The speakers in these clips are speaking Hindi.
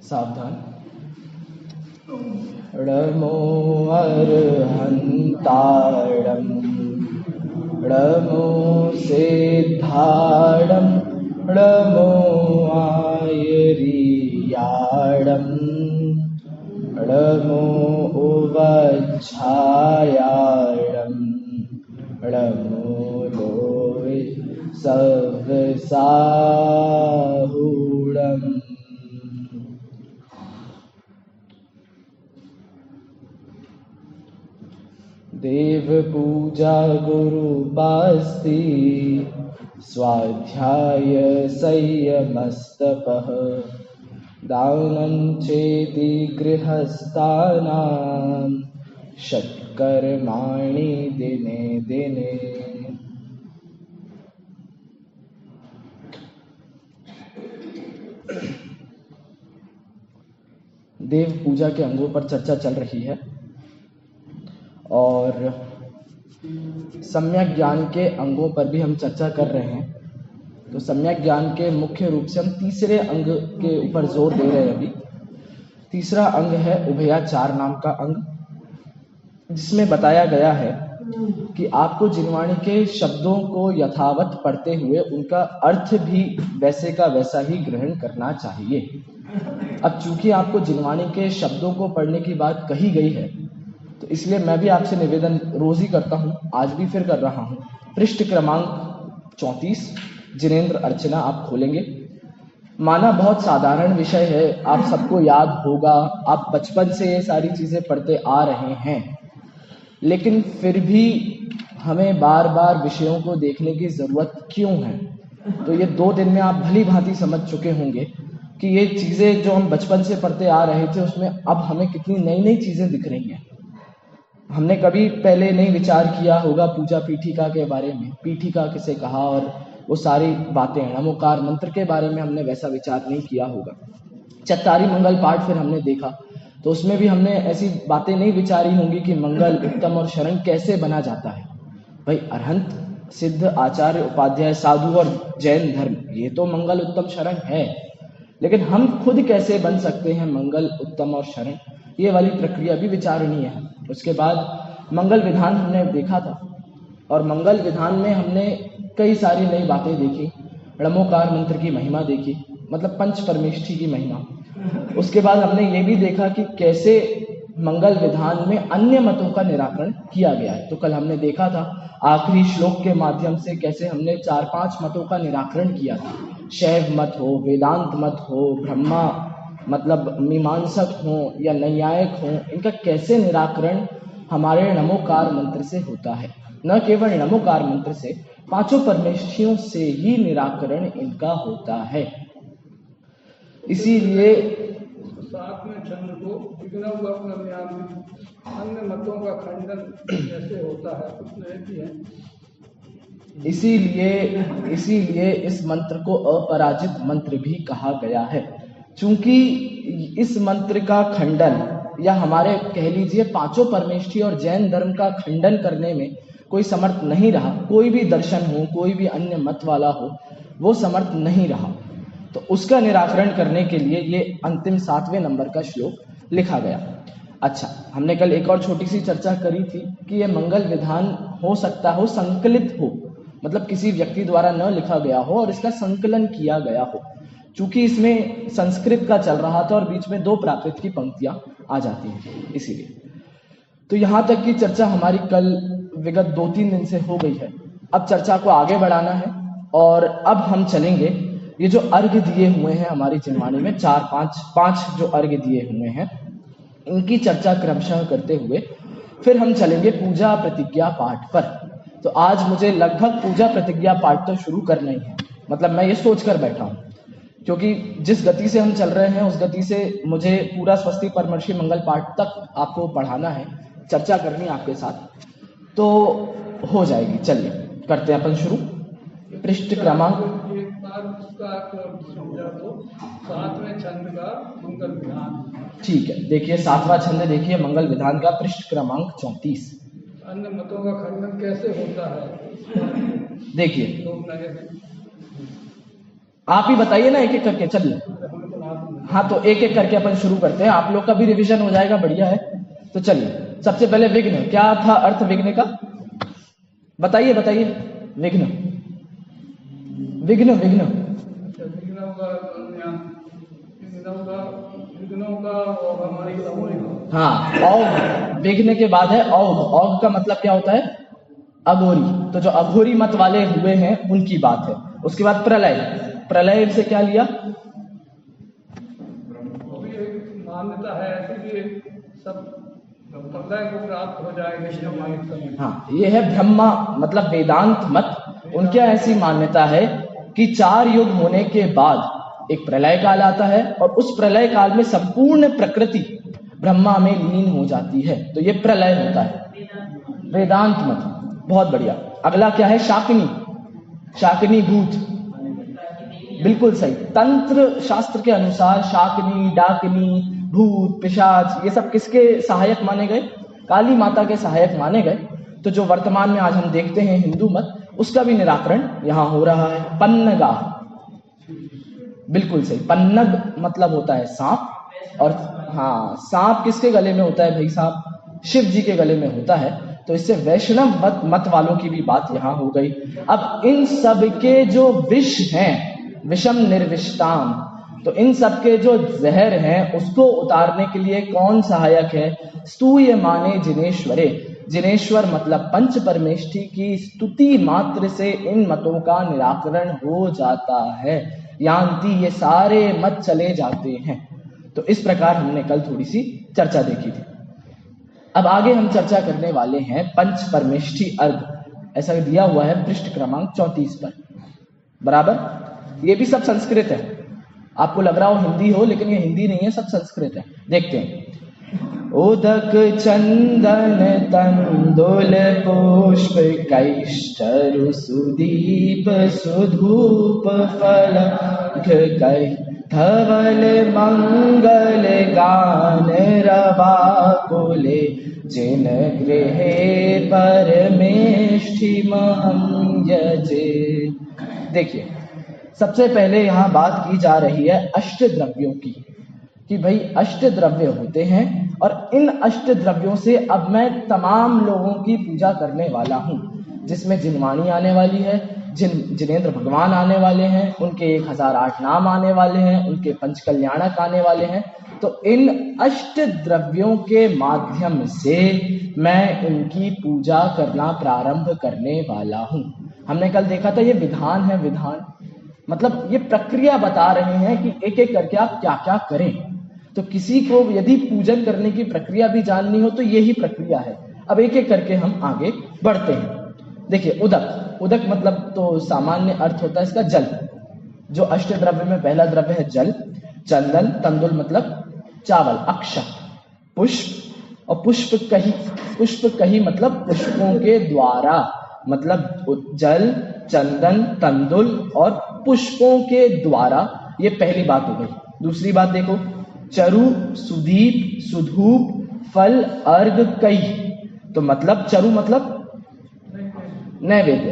सावधान। णमो अर्हन्ताणं णमो सिद्धाणं णमो आयर्याणं णमो उवच्छायाणं णमो लोहि सवसाहुणम्। देव पूजा गुरुपास्ति स्वाध्याय संयमस्तपः दानं चेति गृहस्थानां षट्कर्माणि दिने दिने। देव पूजा के अंगों पर चर्चा चल रही है और सम्यक ज्ञान के अंगों पर भी हम चर्चा कर रहे हैं। तो सम्यक ज्ञान के मुख्य रूप से हम तीसरे अंग के ऊपर जोर दे रहे हैं अभी। तीसरा अंग है उभयाचार नाम का अंग, जिसमें बताया गया है कि आपको जिनवाणी के शब्दों को यथावत पढ़ते हुए उनका अर्थ भी वैसे का वैसा ही ग्रहण करना चाहिए। अब चूंकि आपको जिनवाणी के शब्दों को पढ़ने की बात कही गई है, तो इसलिए मैं भी आपसे निवेदन रोज ही करता हूँ, आज भी फिर कर रहा हूँ। पृष्ठ क्रमांक 34 जिनेंद्र अर्चना आप खोलेंगे। माना बहुत साधारण विषय है, आप सबको याद होगा, आप बचपन से ये सारी चीजें पढ़ते आ रहे हैं, लेकिन फिर भी हमें बार बार विषयों को देखने की जरूरत क्यों है? तो ये 2 दिन में आप भली भांति समझ चुके होंगे कि ये चीजें जो हम बचपन से पढ़ते आ रहे थे उसमें अब हमें कितनी नई नई चीजें दिख रही हैं। हमने कभी पहले नहीं विचार किया होगा पूजा पीठिका के बारे में, पीठिका किसे कहा और वो सारी बातें। नमोकार मंत्र के बारे में हमने वैसा विचार नहीं किया होगा। चत्तारी मंगल पाठ फिर हमने देखा, तो उसमें भी हमने ऐसी बातें नहीं विचारी होंगी कि मंगल उत्तम और शरण कैसे बना जाता है। भाई अरहंत सिद्ध आचार्य उपाध्याय साधु और जैन धर्म, ये तो मंगल उत्तम शरण है, लेकिन हम खुद कैसे बन सकते हैं मंगल उत्तम और शरण, ये वाली प्रक्रिया भी विचारणीय है। उसके बाद मंगल विधान हमने देखा था और मंगल विधान में हमने कई सारी नई बातें देखी। णमोकार मंत्र की महिमा देखी, मतलब पंच परमेष्ठी की महिमा। उसके बाद हमने ये भी देखा कि कैसे मंगल विधान में अन्य मतों का निराकरण किया गया है। तो कल हमने देखा था आखिरी श्लोक के माध्यम से कैसे हमने 4-5 मतों का निराकरण किया था। शैव मत हो, वेदांत मत हो, ब्रह्मा मतलब मीमांसक हो या नैयायिक हो, इनका कैसे निराकरण हमारे नमोकार मंत्र से होता है। न केवल नमोकार मंत्र से, 5 परमेष्ठियों से ही निराकरण इनका होता है। इसीलिए 7वें छंद को विघ्न अन्य मतों का खंडन कैसे होता है उसमें भी है। इसीलिए इस मंत्र को अपराजित मंत्र भी कहा गया है, क्योंकि इस मंत्र का खंडन या हमारे कह लीजिए 5 परमेष्ठी और जैन धर्म का खंडन करने में कोई समर्थ नहीं रहा। कोई भी दर्शन हो, कोई भी अन्य मत वाला हो, वो समर्थ नहीं रहा। तो उसका निराकरण करने के लिए ये अंतिम 7वें नंबर का श्लोक लिखा गया। अच्छा, हमने कल एक और छोटी सी चर्चा करी थी कि ये मंगल विधान हो सकता हो संकलित हो, मतलब किसी व्यक्ति द्वारा न लिखा गया हो और इसका संकलन किया गया हो। चूंकि इसमें संस्कृत का चल रहा था और बीच में 2 प्राकृत की पंक्तियां आ जाती हैं, इसीलिए। तो यहां तक की चर्चा हमारी कल विगत 2-3 दिन से हो गई है। अब चर्चा को आगे बढ़ाना है और अब हम चलेंगे ये जो अर्घ दिए हुए हैं हमारी जिनवाणी में 4-5 जो अर्घ दिए हुए हैं, इनकी चर्चा क्रमशः करते हुए फिर हम चलेंगे पूजा प्रतिज्ञा पाठ पर। तो आज मुझे लगभग पूजा प्रतिज्ञा पाठ तो शुरू करना ही है, मतलब मैं ये सोचकर बैठा हूँ, क्योंकि जिस गति से हम चल रहे हैं उस गति से मुझे पूरा स्वस्ति परमर्षि मंगल पाठ तक आपको पढ़ाना है, चर्चा करनी है आपके साथ, तो हो जाएगी। चलिए करते हैं अपन शुरू। पृष्ठ क्रमांक समझा तो 7वें छंद का मंगल विधान। ठीक है, देखिए 7वां छंद देखिए मंगल विधान का पृष्ठ क्रमांक 34। अन्य मतों का खंडन कैसे होता है। देखिए लोग लगे थे। आप ही बताइए ना एक एक करके, चलिए। हमें तो याद नहीं। हाँ तो एक एक करके अपन शुरू करते हैं, आप लोग का भी रिवीजन हो जाएगा, बढ़िया है। तो चलिए सबसे पहले विघ्न, क्या था अर्थ विघ्न का? बताइए बताइए। विघ्न विघ्न विघ्न विघ्नों का और हमारी समूह का। हाँ, औघ, विघ्न के बाद है औघ। औघ का मतलब क्या होता है? अघोरी। तो जो अघोरी मत वाले हुए हैं उनकी बात है। उसके बाद प्रलय, प्रलय से क्या लिया? वो भी एक मान्यता है ऐसी कि सब प्रलय को प्राप्त हो जाएंगे सामायिक समय। हाँ, ये है ब्रह्मा मतलब वेदांत मत। उनके यहाँ ऐसी मान्यता है कि 4 युग होने के बाद एक प्रलय काल आता है और उस प्रलय काल में संपूर्ण प्रकृति ब्रह्मा में लीन हो जाती है, तो ये प्रलय होता है, वेदांत मत। बहुत बढ़िया। अगला क्या है? शाकिनी, शाकिनी भूत, बिल्कुल सही। तंत्र शास्त्र के अनुसार शाकिनी, डाकिनी, भूत, पिशाच ये सब किसके सहायक माने गए? काली माता के सहायक माने गए। तो जो वर्तमान में आज हम देखते हैं हिंदू मत, उसका भी निराकरण यहां हो रहा है। पन्नगा, बिल्कुल सही। पन्नग मतलब होता है सांप, और हाँ, सांप किसके गले में होता है भाई साहब? शिव जी के गले में होता है। तो इससे वैष्णव मत वालों की भी बात यहां हो गई। अब इन सब के जो विष हैं, विषम निर्विष्टाम, तो इन सब के जो जहर हैं उसको उतारने के लिए कौन सहायक है? स्तूय माने जिनेश्वरे। जिनेश्वर मतलब पंच परमेष्ठी की स्तुति मात्र से इन मतों का निराकरण हो जाता है। यांति ये सारे मत चले जाते हैं। तो इस प्रकार हमने कल थोड़ी सी चर्चा देखी थी। अब आगे हम चर्चा करने वाले हैं पंच परमेष्ठी अर्घ, ऐसा दिया हुआ है पृष्ठ क्रमांक 34 पर, बराबर। ये भी सब संस्कृत है, आपको लग रहा हो हिंदी हो, लेकिन ये हिंदी नहीं है, सब संस्कृत है। देखते हैं। उदक चंदन तंदुल पुष्प कैष्ठरु सुदीप सुधूप फल कई धवल मंगल गान रवा कुले जिन गृहे परमेष्ठि महं यजे। देखिए सबसे पहले यहाँ बात की जा रही है अष्ट द्रव्यों की, कि भाई अष्ट द्रव्य होते हैं और इन अष्ट द्रव्यों से अब मैं तमाम लोगों की पूजा करने वाला हूँ, जिसमें जिनवाणी आने वाली है, जिनेंद्र भगवान आने वाले हैं, उनके 1008 नाम आने वाले हैं, उनके पंच कल्याणक आने वाले हैं। तो इन अष्ट द्रव्यों के माध्यम से मैं इनकी पूजा करना प्रारंभ करने वाला हूँ। हमने कल देखा था ये विधान है, विधान मतलब ये प्रक्रिया बता रहे हैं कि एक एक करके आप क्या क्या करें। तो किसी को यदि पूजन करने की प्रक्रिया भी जाननी हो तो यही प्रक्रिया है। अब एक एक करके हम आगे बढ़ते हैं। देखिए उदक, उदक मतलब तो सामान्य अर्थ होता है इसका जल। जो अष्ट द्रव्य में पहला द्रव्य है जल। चंदन, तंदुल मतलब चावल, अक्षत, पुष्प और पुष्प कही, पुष्प कही मतलब पुष्पों के द्वारा, मतलब जल, चंदन, तंदुल और पुष्पों के द्वारा। ये पहली बात हो गई। दूसरी बात देखो, चरु, सुदीप, सुधूप, फल, अर्घ, कई। तो मतलब चरु मतलब नैवेद्य,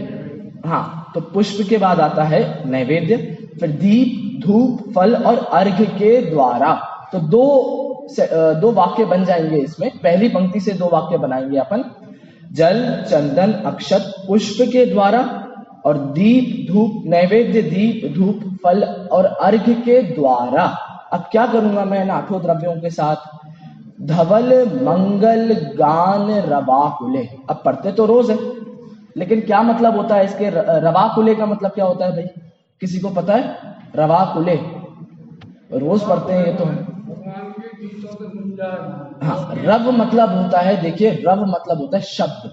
हाँ, तो पुष्प के बाद आता है नैवेद्य, फिर दीप, धूप, फल और अर्घ के द्वारा। तो दो वाक्य बन जाएंगे इसमें। पहली पंक्ति से 2 वाक्य बनाएंगे अपन, जल, चंदन, अक्षत, पुष्प के द्वारा, और दीप, धूप, नैवेद्य, दीप, धूप, फल और अर्घ के द्वारा। अब क्या करूंगा मैं इन 8 द्रव्यों के साथ? धवल मंगल गान रवाकुले। अब पढ़ते तो रोज है, लेकिन क्या मतलब होता है इसके? रवाकुले का मतलब क्या होता है भाई, किसी को पता है? रवाकुले रोज पढ़ते हैं ये तो हम। हाँ, रव मतलब होता है, देखिए रव मतलब होता है शब्द।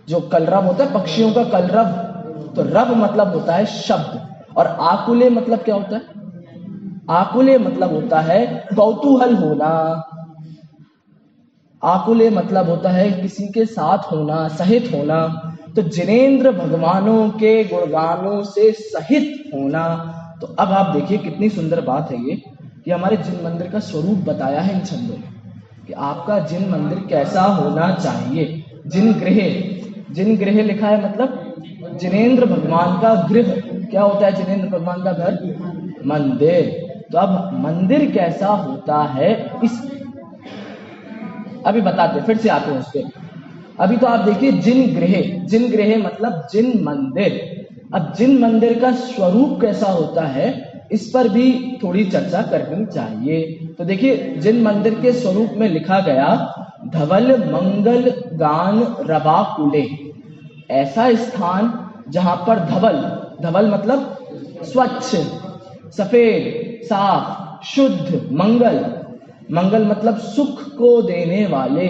जो कलरव होता है पक्षियों का कलरव, तो रव मतलब होता है शब्द। और आकुले मतलब क्या होता है? आकुले मतलब होता है कौतूहल होना। आकुले मतलब होता है किसी के साथ होना, सहित होना। तो जिनेंद्र भगवानों के गुणगानों से सहित होना। तो अब आप देखिए कितनी सुंदर बात है ये, कि हमारे जिन मंदिर का स्वरूप बताया है इन छंदों में, कि आपका जिन मंदिर कैसा होना चाहिए। जिन गृह, जिन गृह लिखा है मतलब जिनेंद्र भगवान का गृह। क्या होता है जिनेंद्र भगवान का घर? मंदिर। तो अब मंदिर कैसा होता है इस अभी बताते, फिर से आते हैं उस पर। अभी तो आप देखिए जिन गृह मतलब जिन मंदिर। अब जिन मंदिर का स्वरूप कैसा होता है इस पर भी थोड़ी चर्चा करनी चाहिए। तो देखिए जिन मंदिर के स्वरूप में लिखा गया धवल मंगल गान रवा कुले, ऐसा स्थान जहां पर धवल मतलब स्वच्छ, सफेद, साफ, शुद्ध, मंगल मतलब सुख को देने वाले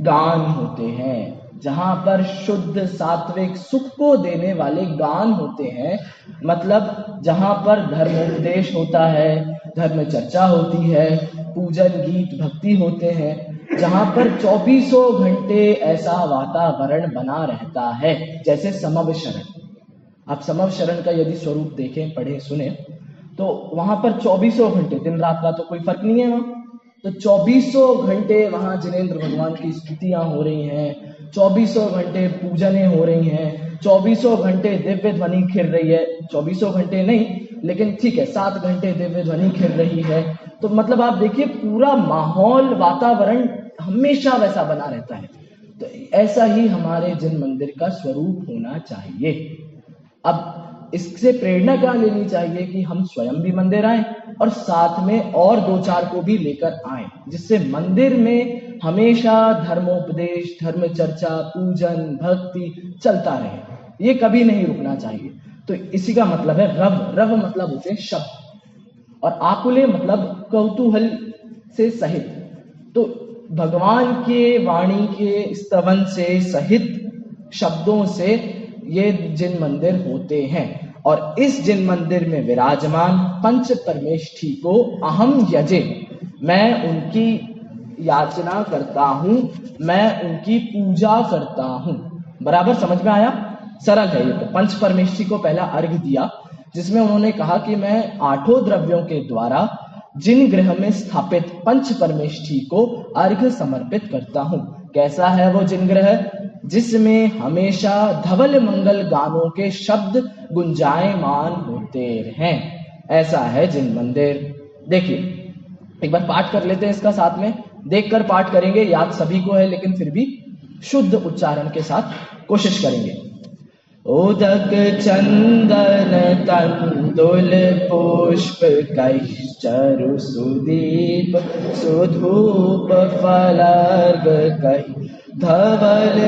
गान होते हैं। जहां पर शुद्ध सात्विक सुख को देने वाले गान होते हैं, मतलब जहां पर धर्मोपदेश होता है, धर्म चर्चा होती है, पूजन गीत भक्ति होते हैं, जहां पर 24 घंटे ऐसा वातावरण बना रहता है जैसे समव शरण। आप समव शरण का यदि स्वरूप देखें, पढ़े, सुने तो वहां पर 24 घंटे, दिन रात का तो कोई फर्क नहीं है वहां। तो 24 घंटे वहां जिनेंद्र भगवान की स्तुतियां हो रही हैं, 24 घंटे पूजनें हो रही हैं, 24 घंटे दिव्य ध्वनि खिल रही है। 24 घंटे नहीं, लेकिन ठीक है 7 घंटे दिव्य ध्वनि खिल रही है। तो मतलब आप देखिए पूरा माहौल, वातावरण हमेशा वैसा बना रहता है। तो ऐसा ही हमारे जिन मंदिर का स्वरूप होना चाहिए। अब इससे प्रेरणा क्या लेनी चाहिए कि हम स्वयं भी मंदिर आए और साथ में और 2-4 को भी लेकर आए, जिससे मंदिर में हमेशा धर्मोपदेश, धर्म चर्चा, पूजन भक्ति चलता रहे। ये कभी नहीं रुकना चाहिए। तो इसी का मतलब है रव मतलब होते हैं शब्द, और आकुले मतलब कौतूहल से सहित। तो भगवान के वाणी के स्तवन से सहित शब्दों से ये जिन मंदिर होते हैं। और इस जिन मंदिर में विराजमान पंच परमेष्ठी को अहम यजे, मैं उनकी याचना करता हूं, मैं उनकी पूजा करता हूं। बराबर समझ में आया? सरल है ये। तो पंच परमेष्ठी को पहला अर्घ दिया, जिसमें उन्होंने कहा कि मैं 8 द्रव्यों के द्वारा जिन ग्रह में स्थापित पंच परमेष्ठी को अर्घ समर्पित करता हूं। कैसा है वो जिन ग्रह? जिसमें हमेशा धवल मंगल गानों के शब्द गुंजायमान होते हैं। ऐसा है जिन मंदिर। देखिए एक बार पाठ कर लेते हैं इसका, साथ में देखकर पाठ करेंगे। याद सभी को है लेकिन फिर भी शुद्ध उच्चारण के साथ कोशिश करेंगे। उदक चंदन तंदुल पुष्प कैश्चरु सुदीप सुधूप फलार्घ कहि धवल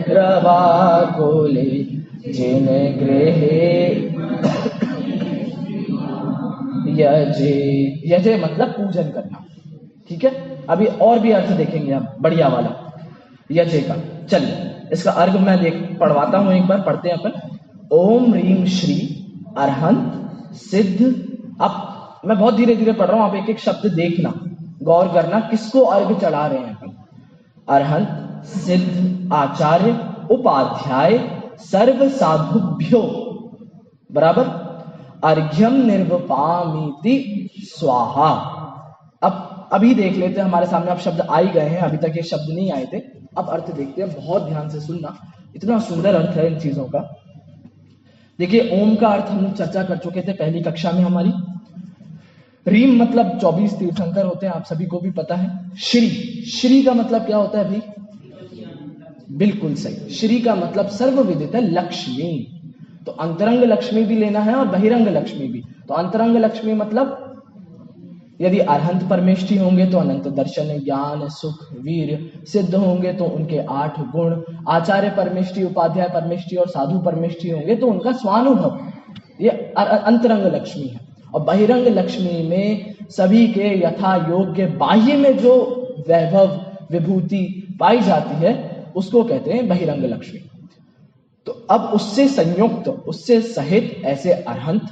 रवा कोले जिन गृहे यजे मतलब पूजन करना। ठीक है, अभी और भी अर्थ देखेंगे हम, बढ़िया वाला यजे का। चलिए इसका अर्घ मैं पढ़वाता हूं, एक बार पढ़ते हैं अपन। ओम ह्रीम श्री अरहंत सिद्ध। अब मैं बहुत धीरे धीरे पढ़ रहा हूं, आप एक एक शब्द देखना, गौर करना किसको अर्घ चढ़ा रहे हैं अपन। अरहंत सिद्ध आचार्य उपाध्याय सर्व साधुभ्यो, बराबर, अर्घ्यम निर्वपामीति स्वाहा। अब अभी देख लेते हैं, हमारे सामने अब शब्द आ ही गए हैं, अभी तक ये शब्द नहीं आए थे। अब अर्थ देखते हैं, बहुत ध्यान से सुनना, इतना सुंदर अर्थ है इन चीजों का। देखिए ओम का अर्थ हम लोग चर्चा कर चुके थे पहली कक्षा में हमारी। रीम मतलब 24 तीर्थंकर होते हैं, आप सभी को भी पता है। श्री का मतलब क्या होता है भाई? बिल्कुल सही, श्री का मतलब सर्वविदित है लक्ष्मी। तो अंतरंग लक्ष्मी भी लेना है और बहिरंग लक्ष्मी भी। तो अंतरंग लक्ष्मी मतलब यदि अरहंत परमेष्ठी होंगे तो अनंत दर्शन, ज्ञान, सुख, वीर। सिद्ध होंगे तो उनके 8 गुण। आचार्य परमेष्ठी, उपाध्याय परमेष्ठी और साधु परमेष्ठी होंगे तो उनका स्वानुभव, ये अंतरंग लक्ष्मी है। और बहिरंग लक्ष्मी में सभी के यथा योग्य बाह्य में जो वैभव विभूति पाई जाती है उसको कहते हैं बहिरंग लक्ष्मी। तो अब उससे संयुक्त, उससे सहित ऐसे अरहंत,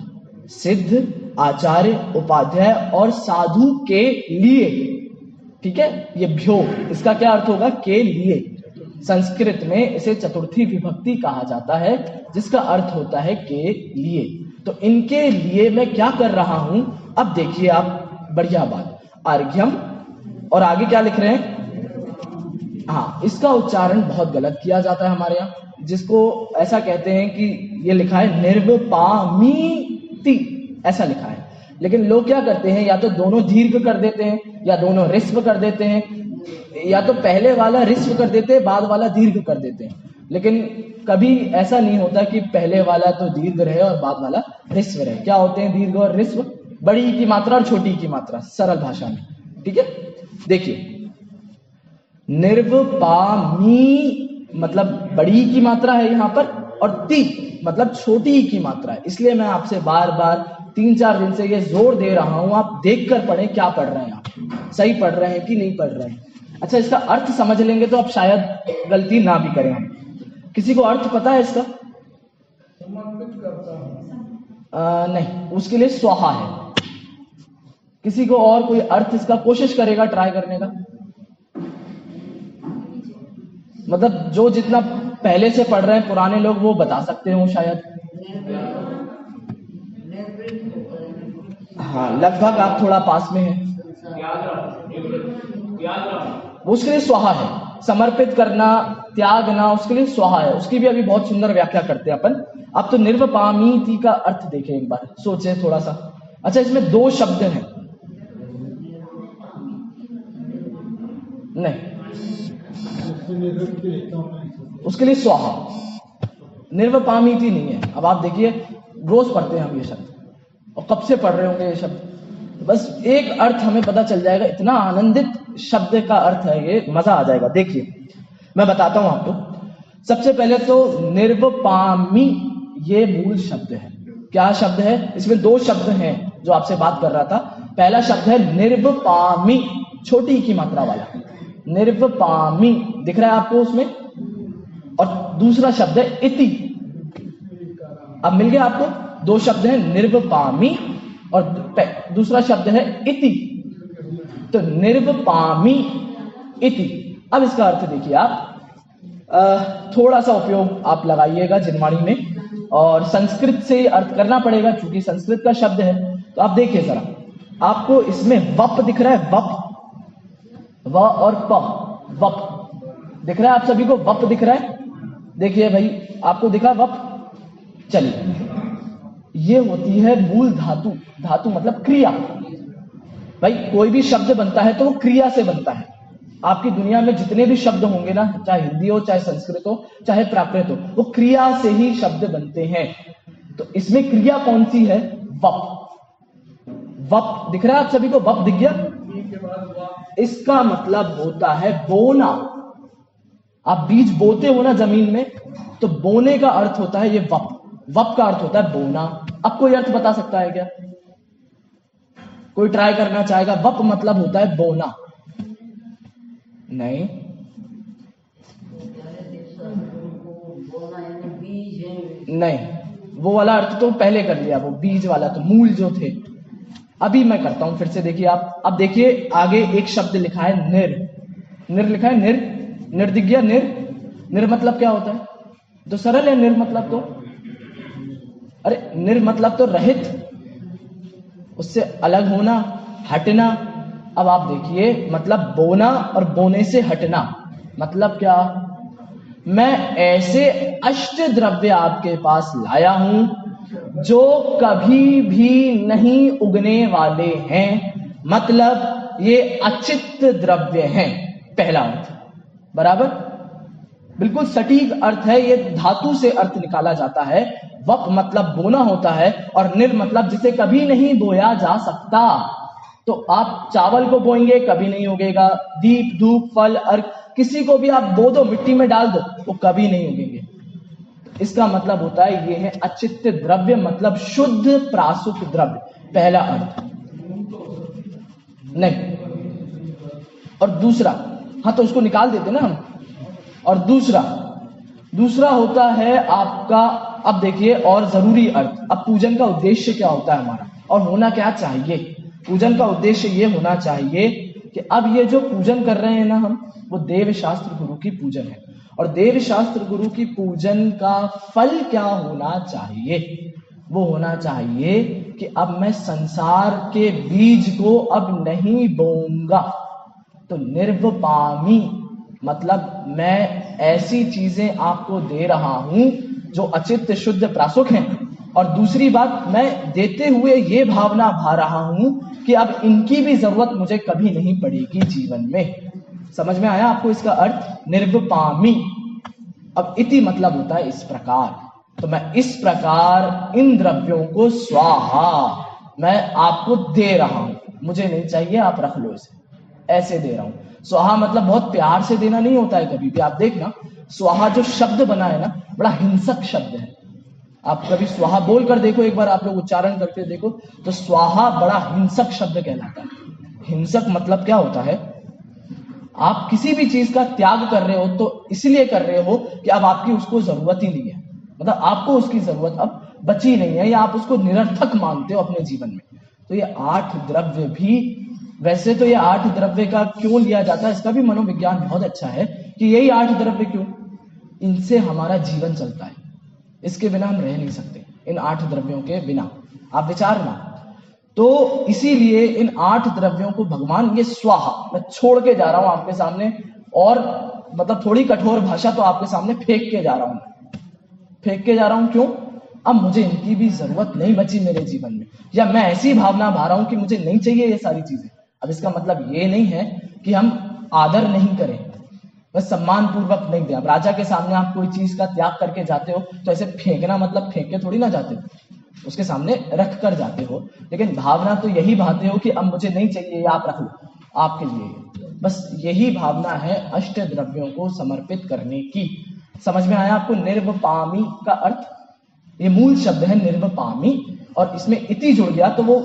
सिद्ध, आचार्य, उपाध्याय और साधु के लिए। ठीक है, ये भ्यो, इसका क्या अर्थ होगा? के लिए। संस्कृत में इसे चतुर्थी विभक्ति कहा जाता है, जिसका अर्थ होता है के लिए। तो इनके लिए मैं क्या कर रहा हूं? अब देखिए आप, बढ़िया बात, अर्घ्यम, और आगे क्या लिख रहे हैं? हाँ, इसका उच्चारण बहुत गलत किया जाता है हमारे यहाँ, जिसको ऐसा कहते हैं कि ये लिखा है निर्वपामीति, ऐसा लिखा है। लेकिन लोग क्या करते हैं, या तो दोनों दीर्घ कर देते हैं, या दोनों रिस्व कर देते हैं, या तो पहले वाला रिस्व कर देते हैं, बाद वाला दीर्घ कर देते हैं। लेकिन कभी ऐसा नहीं होता कि पहले वाला तो दीर्घ रहे और बाद वाला रिस्व रहे। क्या होते हैं दीर्घ और रिस्व? बड़ी की मात्रा और छोटी की मात्रा, सरल भाषा में। ठीक है, देखिए निर्वपामी मतलब बड़ी की मात्रा है यहाँ पर, और ती मतलब छोटी की मात्रा है। इसलिए मैं आपसे बार बार 3-4 दिन से ये जोर दे रहा हूं, आप देख कर पढ़ें क्या पढ़ रहे हैं, आप सही पढ़ रहे हैं कि नहीं पढ़ रहे हैं। अच्छा, इसका अर्थ समझ लेंगे तो आप शायद गलती ना भी करें। हम किसी को अर्थ पता है इसका? समर्पित करता हूं। नहीं, उसके लिए स्वाहा है। किसी को और कोई अर्थ इसका कोशिश करेगा ट्राई करने का? मतलब जो जितना पहले से पढ़ रहे हैं पुराने लोग वो बता सकते हो शायद। हाँ, लगभग आप थोड़ा पास में हैं। उसके लिए स्वाहा है, समर्पित करना, त्यागना, उसके लिए स्वाहा है। उसकी भी अभी बहुत सुंदर व्याख्या करते हैं अपन। अब तो निर्वपामीति का अर्थ देखें एक बार, सोचे थोड़ा सा। अच्छा, इसमें 2 शब्द हैं। नहीं, उसके लिए स्वाहा, निर्वपामीति नहीं है। अब आप देखिए, रोज पढ़ते हैं हम ये शब्द, और कब से पढ़ रहे होंगे ये शब्द। बस एक अर्थ हमें पता चल जाएगा, इतना आनंदित शब्द का अर्थ है ये, मजा आ जाएगा। देखिए मैं बताता हूं आपको। सबसे पहले तो निर्वपामी ये मूल शब्द है। क्या शब्द है? इसमें 2 शब्द हैं जो आपसे बात कर रहा था। पहला शब्द है निर्वपामी, छोटी की मात्रा वाला, निर्वपामी दिख रहा है आपको उसमें। और दूसरा शब्द है इति। अब मिल गया आपको, 2 शब्द हैं, निर्वपामी और दूसरा शब्द है इति। तो निर्वपामी इति। अब इसका अर्थ देखिए आप, थोड़ा सा उपयोग आप लगाइएगा जिनवाणी में, और संस्कृत से अर्थ करना पड़ेगा क्योंकि संस्कृत का शब्द है। तो आप देखिए जरा, आपको इसमें वप दिख रहा है, वप, व और प, वप दिख रहा है आप सभी को? वप दिख रहा है? देखिए भाई, आपको दिखा वप? चलिए, ये होती है मूल धातु। धातु मतलब क्रिया। भाई कोई भी शब्द बनता है तो वो क्रिया से बनता है। आपकी दुनिया में जितने भी शब्द होंगे ना, चाहे हिंदी हो, चाहे संस्कृत हो, चाहे प्राकृत हो, वो क्रिया से ही शब्द बनते हैं। तो इसमें क्रिया कौन सी है? वप। वप दिख रहा है आप सभी को? वप दिख गया? इसका मतलब होता है बोना। आप बीज बोते हो ना जमीन में, तो बोने का अर्थ होता है ये वप। वप का अर्थ होता है बोना। अब कोई अर्थ बता सकता है क्या? कोई ट्राई करना चाहेगा? वप मतलब होता है बोना। नहीं, नहीं, वो वाला अर्थ तो पहले कर लिया, वो बीज वाला तो मूल जो थे। अभी मैं करता हूं फिर से, देखिए आप। अब देखिए आगे एक शब्द लिखा है निर। निर लिखा है, निर। निर दिख गया? निर। निर मतलब क्या होता है? तो सरल है निर मतलब तो। अरे निर मतलब तो रहित, उससे अलग होना, हटना। अब आप देखिए, मतलब बोना और बोने से हटना मतलब क्या? मैं ऐसे अष्ट द्रव्य आपके पास लाया हूं जो कभी भी नहीं उगने वाले हैं, मतलब ये अचित्त द्रव्य हैं। पहला अर्थ बराबर, बिल्कुल सटीक अर्थ है। ये धातु से अर्थ निकाला जाता है। वप मतलब बोना होता है, और निर मतलब जिसे कभी नहीं बोया जा सकता। तो आप चावल को बोएंगे, कभी नहीं उगेगा। दीप, धूप, फल, अर्घ, किसी को भी आप बो दो, मिट्टी में डाल दो, वो कभी नहीं उगेंगे। इसका मतलब होता है ये है अचित्त द्रव्य, मतलब शुद्ध प्रासुक द्रव्य। पहला अर्थ नहीं। और दूसरा, हाँ तो उसको निकाल देते ना हम। और दूसरा होता है आपका, अब देखिए और जरूरी अर्थ। अब पूजन का उद्देश्य क्या होता है हमारा, और होना क्या चाहिए? पूजन का उद्देश्य ये होना चाहिए कि अब ये जो पूजन कर रहे हैं ना हम, वो देव शास्त्र गुरु की पूजन है। और देव शास्त्र गुरु की पूजन का फल क्या होना चाहिए? वो होना चाहिए कि अब मैं संसार के बीज को अब नहीं बोऊंगा। तो निर्वपामी मतलब मैं ऐसी चीजें आपको दे रहा हूं जो अचित्त शुद्ध प्रासुक हैं, और दूसरी बात, मैं देते हुए ये भावना भा रहा हूं कि अब इनकी भी जरूरत मुझे कभी नहीं पड़ेगी जीवन में। समझ में आया आपको इसका अर्थ? निर्वपामी। अब इति मतलब होता है इस प्रकार। तो मैं इस प्रकार इन द्रव्यों को स्वाहा मैं आपको दे रहा हूं, मुझे नहीं चाहिए, आप रख लो इसे, ऐसे दे रहा हूं। स्वाहा मतलब बहुत प्यार से देना नहीं होता है कभी भी। आप देखना, स्वाहा जो शब्द बना है ना, बड़ा हिंसक शब्द है। आप कभी स्वाहा बोल कर देखो, एक बार आप लोग उच्चारण करके देखो, तो स्वाहा बड़ा हिंसक शब्द कहलाता है। हिंसक मतलब क्या होता है? आप किसी भी चीज का त्याग कर रहे हो तो इसलिए कर रहे हो कि अब आपकी उसको जरूरत ही नहीं है, मतलब आपको उसकी जरूरत अब बची नहीं है, या आप उसको निरर्थक मानते हो अपने जीवन में। तो ये 8 द्रव्य भी, वैसे तो ये 8 द्रव्य का क्यों लिया जाता है, इसका भी मनोविज्ञान बहुत अच्छा है कि यही 8 द्रव्य क्यों, इनसे हमारा जीवन चलता है, इसके बिना हम रह नहीं सकते, इन 8 द्रव्यों के बिना। आप विचारना, तो इसीलिए इन 8 द्रव्यों को भगवान ये स्वाहा मैं छोड़ के जा रहा हूं आपके सामने, और मतलब थोड़ी कठोर भाषा तो आपके सामने फेंक के जा रहा हूं। फेंक के जा रहा हूं क्यों? अब मुझे इनकी भी जरूरत नहीं बची मेरे जीवन में, या मैं ऐसी भावना भा रहा हूं कि मुझे नहीं चाहिए ये सारी चीजें। अब इसका मतलब ये नहीं है कि हम आदर नहीं करें, बस सम्मान पूर्वक नहीं दें। अब राजा के सामने आप कोई चीज का त्याग करके जाते हो तो ऐसे फेंकना मतलब फेंक के थोड़ी ना जाते हो, उसके सामने रख कर जाते हो, लेकिन भावना तो यही भाते हो कि अब मुझे नहीं चाहिए, आप रख लो आपके लिए। बस यही भावना है अष्ट द्रव्यों को समर्पित करने की। समझ में आया आपको? निर्वपामी का अर्थ, ये मूल शब्द है निर्वपामी, और इसमें इति जुड़ गया तो वो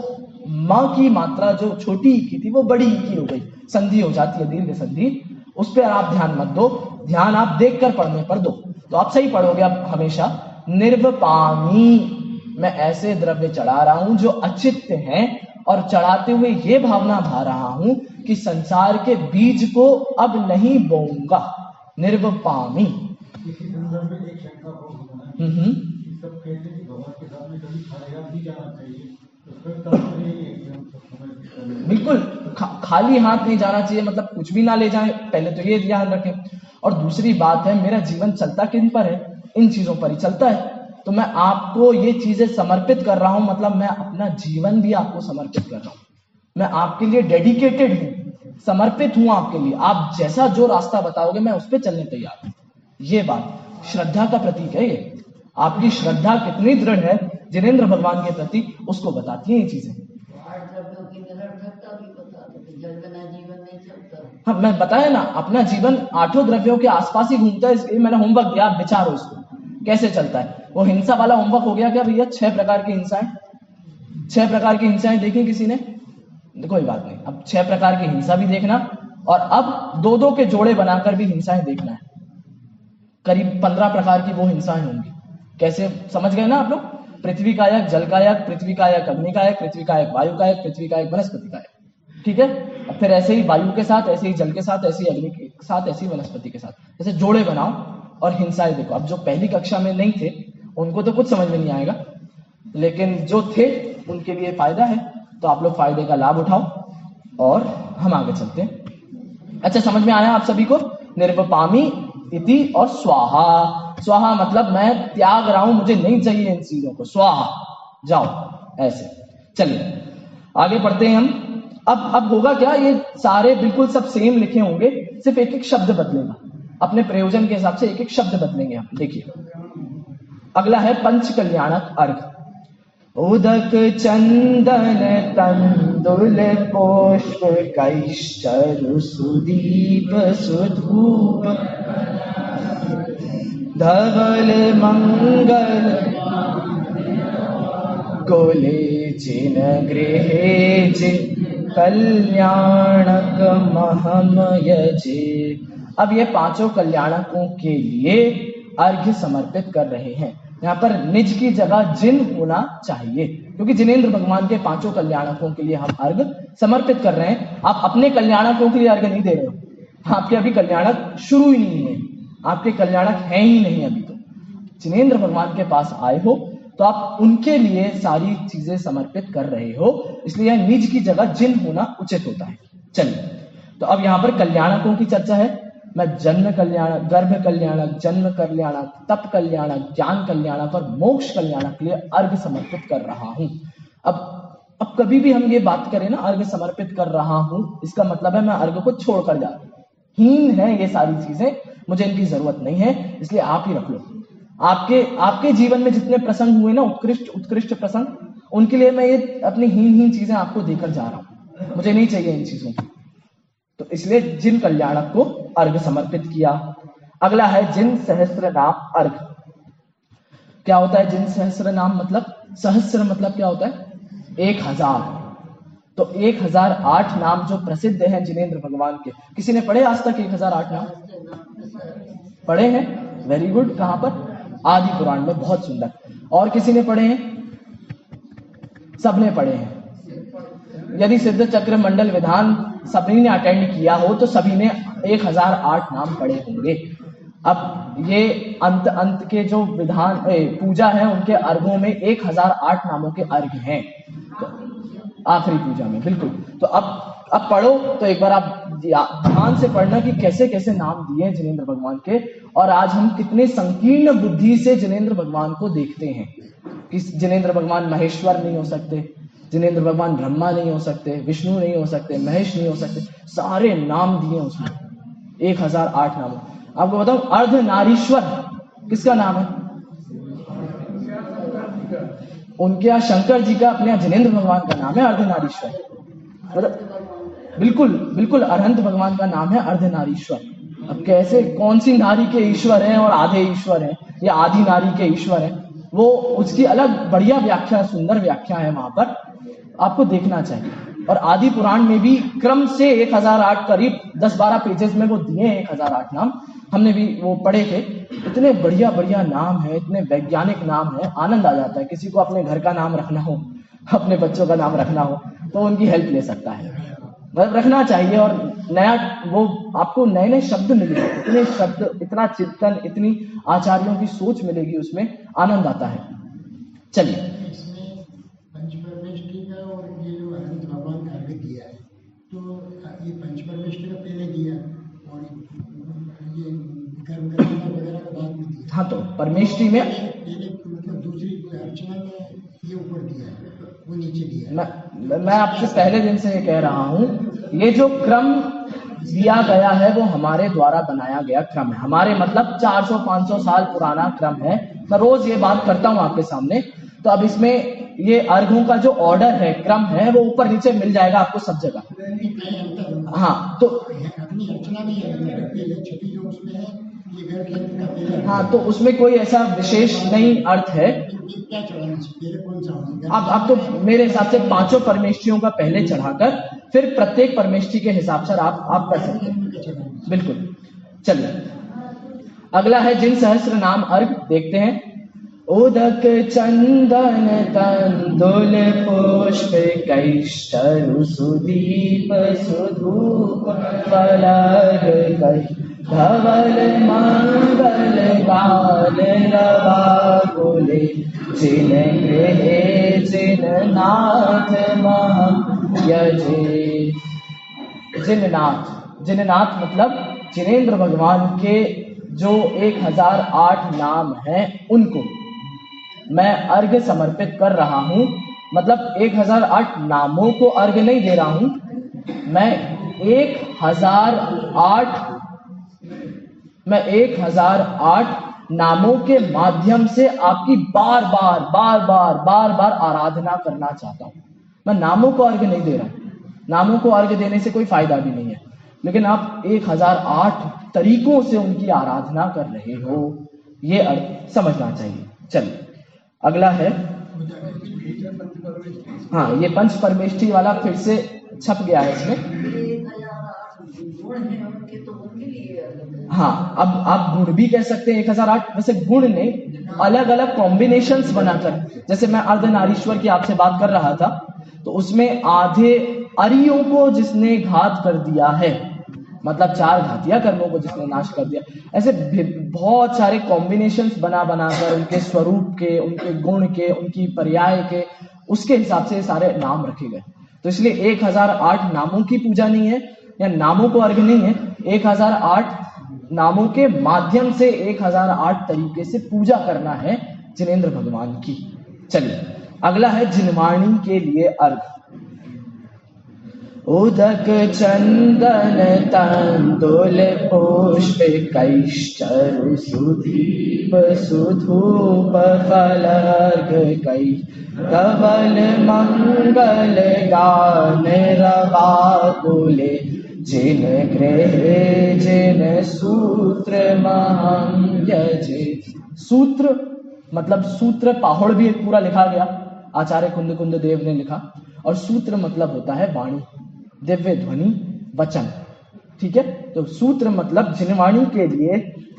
मां की मात्रा जो छोटी ई की थी वो बड़ी ई की हो गई, संधि हो जाती है, दीर्घ संधि। उस पर आप ध्यान मत दो, ध्यान आप देखकर पढ़ने पर दो, तो आप सही पढ़ोगे अब हमेशा। निर्वपामी, मैं ऐसे द्रव्य चढ़ा रहा हूं जो अचित्त हैं, और चढ़ाते हुए ये भावना भा रहा हूं कि संसार के बीज को अब नहीं बोऊंगा। निर्वपामी। इसी संदर्भ में एक शंका हो सब कहते हैं कि भगवान के सामने कभी खाली हाथ नहीं जाना चाहिए, तो फिर तात्पर्य ये है कि हम सब समय बिल्कुल खाली हाथ नहीं जाना चाहिए, मतलब कुछ भी ना ले जाएं, पहले तो ये ध्यान रखें। और दूसरी बात है, मेरा जीवन चलता किन पर है? इन चीजों पर ही चलता है। तो मैं आपको ये चीजें समर्पित कर रहा हूं, मतलब मैं अपना जीवन भी आपको समर्पित कर रहा हूं, मैं आपके लिए डेडिकेटेड हूं, समर्पित हूं आपके लिए। आप जैसा जो रास्ता बताओगे मैं उस पर चलने तैयार हूं। ये बात श्रद्धा का प्रतीक है। ये आपकी श्रद्धा कितनी दृढ़ है जिनेंद्र भगवान के प्रति, उसको बताती है ये चीजें। हाँ, मैं बताया ना, अपना जीवन 8 द्रव्यों के आसपास ही घूमता है, इसलिए मैंने होमवर्क दिया, आप विचारो इसको कैसे चलता है। वो हिंसा वाला होमवर्क हो गया क्या भैया? 6 प्रकार की हिंसाएं, 6 प्रकार की हिंसाएं देखी किसी ने? कोई बात नहीं, अब 6 प्रकार की हिंसा भी देखना, और अब 2-2 के जोड़े बनाकर भी हिंसाएं देखना है। करीब 15 प्रकार की वो हिंसाएं होंगी। कैसे, समझ गए ना आप लोग? पृथ्वी कायक, जल कायक, पृथ्वी कायक अग्नि कायक, पृथ्वी कायक वायु कायक, पृथ्वी कायक वनस्पति कायक। ठीक है, अब फिर ऐसे ही वायु के साथ, ऐसे ही जल के साथ, ऐसे ही अग्नि के साथ, ऐसे ही वनस्पति के साथ, जैसे जोड़े बनाओ और हिंसाएं देखो। अब जो पहली कक्षा में नहीं थे उनको तो कुछ समझ में नहीं आएगा, लेकिन जो थे उनके लिए फायदा है, तो आप लोग फायदे का लाभ उठाओ और हम आगे चलते हैं। अच्छा, समझ में आया आप सभी को? निर्वपामी इति और स्वाहा। स्वाहा मतलब मैं त्याग रहा हूं, मुझे नहीं चाहिए इन चीजों को, स्वाहा, जाओ ऐसे। चलिए आगे पढ़ते हैं हम। अब होगा क्या, ये सारे बिल्कुल सब सेम लिखे होंगे, सिर्फ एक एक शब्द बदलेगा, अपने प्रयोजन के हिसाब से एक एक शब्द बदलेंगे हम। देखिए अगला है पंच कल्याणक अर्घ। उदक चंदन तंदुल पुष्प कैश्चरु सुदीप सुधूप धवल मंगल कुले जिन गृहे जिन कल्याणक महम यजे। अब ये 5 कल्याणकों के लिए अर्घ्य समर्पित कर रहे हैं। यहाँ पर निज की जगह जिन होना चाहिए, क्योंकि जिनेंद्र भगवान के 5 कल्याणकों के लिए हम अर्घ्य समर्पित कर रहे हैं। आप अपने कल्याणकों के लिए अर्घ्य नहीं दे रहे हो, आपके अभी कल्याणक शुरू ही नहीं है, आपके कल्याणक हैं ही नहीं अभी। तो जिनेंद्र भगवान के पास आए हो तो आप उनके लिए सारी चीजें समर्पित कर रहे हो, इसलिए निज की जगह जिन होना उचित होता है। चलिए, तो अब यहाँ पर कल्याणकों की चर्चा है। मैं जन्म कल्याणक, गर्भ कल्याणक, जन्म कल्याणक, तप कल्याणक, ज्ञान कल्याणक और मोक्ष कल्याणक के लिए अर्घ समर्पित कर रहा हूं। अब कभी भी हम ये बात करें ना, अर्घ समर्पित कर रहा हूं, इसका मतलब है मैं अर्घ को छोड़कर जा रहा हूं। हीन है ये सारी चीजें, मुझे इनकी जरूरत नहीं है, इसलिए आप ही रख लो। आपके जीवन में जितने प्रसंग हुए ना, उत्कृष्ट प्रसंग, उनके लिए मैं ये अपनी हीन चीजें आपको देकर जा रहा हूं, मुझे नहीं चाहिए इन चीजों की। तो इसलिए जिन कल्याणक को अर्घ समर्पित किया। अगला है जिन सहस्त्र नाम अर्घ। क्या होता है जिन सहस्त्र नाम? मतलब सहस्त्र मतलब क्या होता है? 1000। तो 1008 नाम जो प्रसिद्ध हैं जिनेंद्र भगवान के, किसी ने पढ़े आज तक 1008 नाम? पढ़े हैं? Very good. कहां पर? आदि पुराण में। बहुत सुंदर। और किसी ने पढ़े हैं? सबने पढ़े हैं। यदि सिद्ध चक्र मंडल विधान सभी ने अटेंड किया हो तो सभी ने 1008 नाम पढ़े होंगे। अब ये अंत के जो विधान पूजा है, उनके अर्घों में 1008 नामों के अर्घ हैं, तो आखिरी पूजा में। बिल्कुल। तो अब पढ़ो तो एक बार आप ध्यान से पढ़ना कि कैसे कैसे नाम दिए जिनेंद्र भगवान के, और आज हम कितने संकीर्ण बुद्धि से जिनेंद्र भगवान को देखते हैं कि जिनेंद्र भगवान महेश्वर नहीं हो सकते, जिनेंद्र भगवान ब्रह्मा नहीं हो सकते, विष्णु नहीं हो सकते, महेश नहीं हो सकते, सारे नाम दिए उसमें 1008 नाम। आपको बताऊं, अर्धनारीश्वर किसका नाम है? उनके यहाँ शंकर जी का, अपने यहाँ जिनेंद्र भगवान का नाम है अर्धनारीश्वर। मतलब बिल्कुल अरहंत भगवान का नाम है अर्धनारीश्वर। अब कैसे, कौन सी नारी के ईश्वर हैं और आधे ईश्वर हैं, या आधी नारी के ईश्वर हैं, वो उसकी अलग बढ़िया व्याख्या, सुंदर व्याख्या है, वहां पर आपको देखना चाहिए। और आदि पुराण में भी क्रम से 1008 करीब 10-12 पेजेस में वो दिए हैं 1008 नाम। हमने भी वो पढ़े थे। इतने बढ़िया नाम है, इतने वैज्ञानिक नाम है, आनंद आ जाता है। किसी को अपने घर का नाम रखना हो, अपने बच्चों का नाम रखना हो, तो उनकी हेल्प ले सकता है, मतलब रखना चाहिए। और नया वो आपको नए शब्द मिलेंगे, इतने शब्द, इतना चिंतन, इतनी आचार्यों की सोच मिलेगी, उसमें आनंद आता है। चलिए, पंचपरमेष्ठी का और ये जो अनंत भगवान का अर्घ दिया है, तो ये पंचपरमेष्ठी का पहले दिया और ये कर्म करना वगैरह का बाद में दिया। हाँ, तो परमेष्ठी में पहले मतलब दूसरी अर्चना में ये ऊपर दिया है, वो नीचे दिया है। मैं आपसे पहले दिन से ये कह रहा हूँ, ये जो क्रम दिया गया है वो हमारे द्वारा बनाया गया क्रम है। हमारे मतलब 400-500 साल पुराना क्रम है। मैं रोज ये बात करता हूँ आपके सामने। तो अब इसमें ये अर्घों का जो ऑर्डर है, क्रम है, वो ऊपर नीचे मिल जाएगा आपको सब जगह। हाँ, तो अपनी अर्चना में छठी जो उसमें है, ये घर का पहले। हाँ, तो उसमें कोई ऐसा विशेष नहीं अर्थ है। क्या चढ़ाना चाहिए, कौन सा? अब तो मेरे हिसाब से 5 परमेष्ठियों का पहले चढ़ाकर फिर प्रत्येक परमेष्ठी के हिसाब से आप कर सकते हैं। बिल्कुल। चलिए, अगला है जिन सहस्त्र नाम अर्घ। देखते हैं। उदक चंदन तंदुल पुष्प कैष्ठरु सुदीप सुधूप फलर्घ कहि धवल मंगल गाल रवाकुले जिन गृहे जिन नाथ मह यजे। जिननाथ मतलब जिनेंद्र भगवान के जो 1008 नाम हैं, उनको मैं अर्घ समर्पित कर रहा हूं। मतलब 1008 नामों को अर्घ नहीं दे रहा हूं, मैं 1008 नामों के माध्यम से आपकी बार बार आराधना करना चाहता हूं। मैं नामों को अर्घ नहीं दे रहा हूं। नामों को अर्घ देने से कोई फायदा भी नहीं है, लेकिन आप 1008 तरीकों से उनकी आराधना कर रहे हो, ये अर्थ समझना चाहिए। चलिए, अगला है। हाँ, ये पंच परमेष्ठी वाला फिर से छप गया है इसमें। हाँ, अब आप गुण भी कह सकते हैं 1008। वैसे गुण नहीं, अलग अलग कॉम्बिनेशंस बनाकर, जैसे मैं अर्धनारीश्वर की आपसे बात कर रहा था, तो उसमें आधे अरियों को जिसने घात कर दिया है, मतलब 4 घातिया कर्मों को जिसने नाश कर दिया, ऐसे बहुत सारे कॉम्बिनेशंस बनाकर उनके स्वरूप के, उनके गुण के, उनकी पर्याय के, उसके हिसाब से सारे नाम रखे गए। तो इसलिए 1008 नामों की पूजा नहीं है, या नामों को अर्घ नहीं है। 1008 नामों के माध्यम से 1008 तरीके से पूजा करना है जिनेंद्र भगवान की। चलिए अगला है जिनवाणी के लिए अर्घ। उदक चंदन तंदुल पुष्प कैश्चरु सुदीप सुधूप फलर्घ कै कवल मंगल गान रवाकुले जिन गृह जिन सूत्र महं यजे। सूत्र मतलब सूत्र पाहुड़ भी एक पूरा लिखा गया, आचार्य कुंद कुंद देव ने लिखा। और सूत्र मतलब होता है वाणी, दिव्य ध्वनि, वचन। ठीक है, तो सूत्र मतलब जिनवाणी के लिए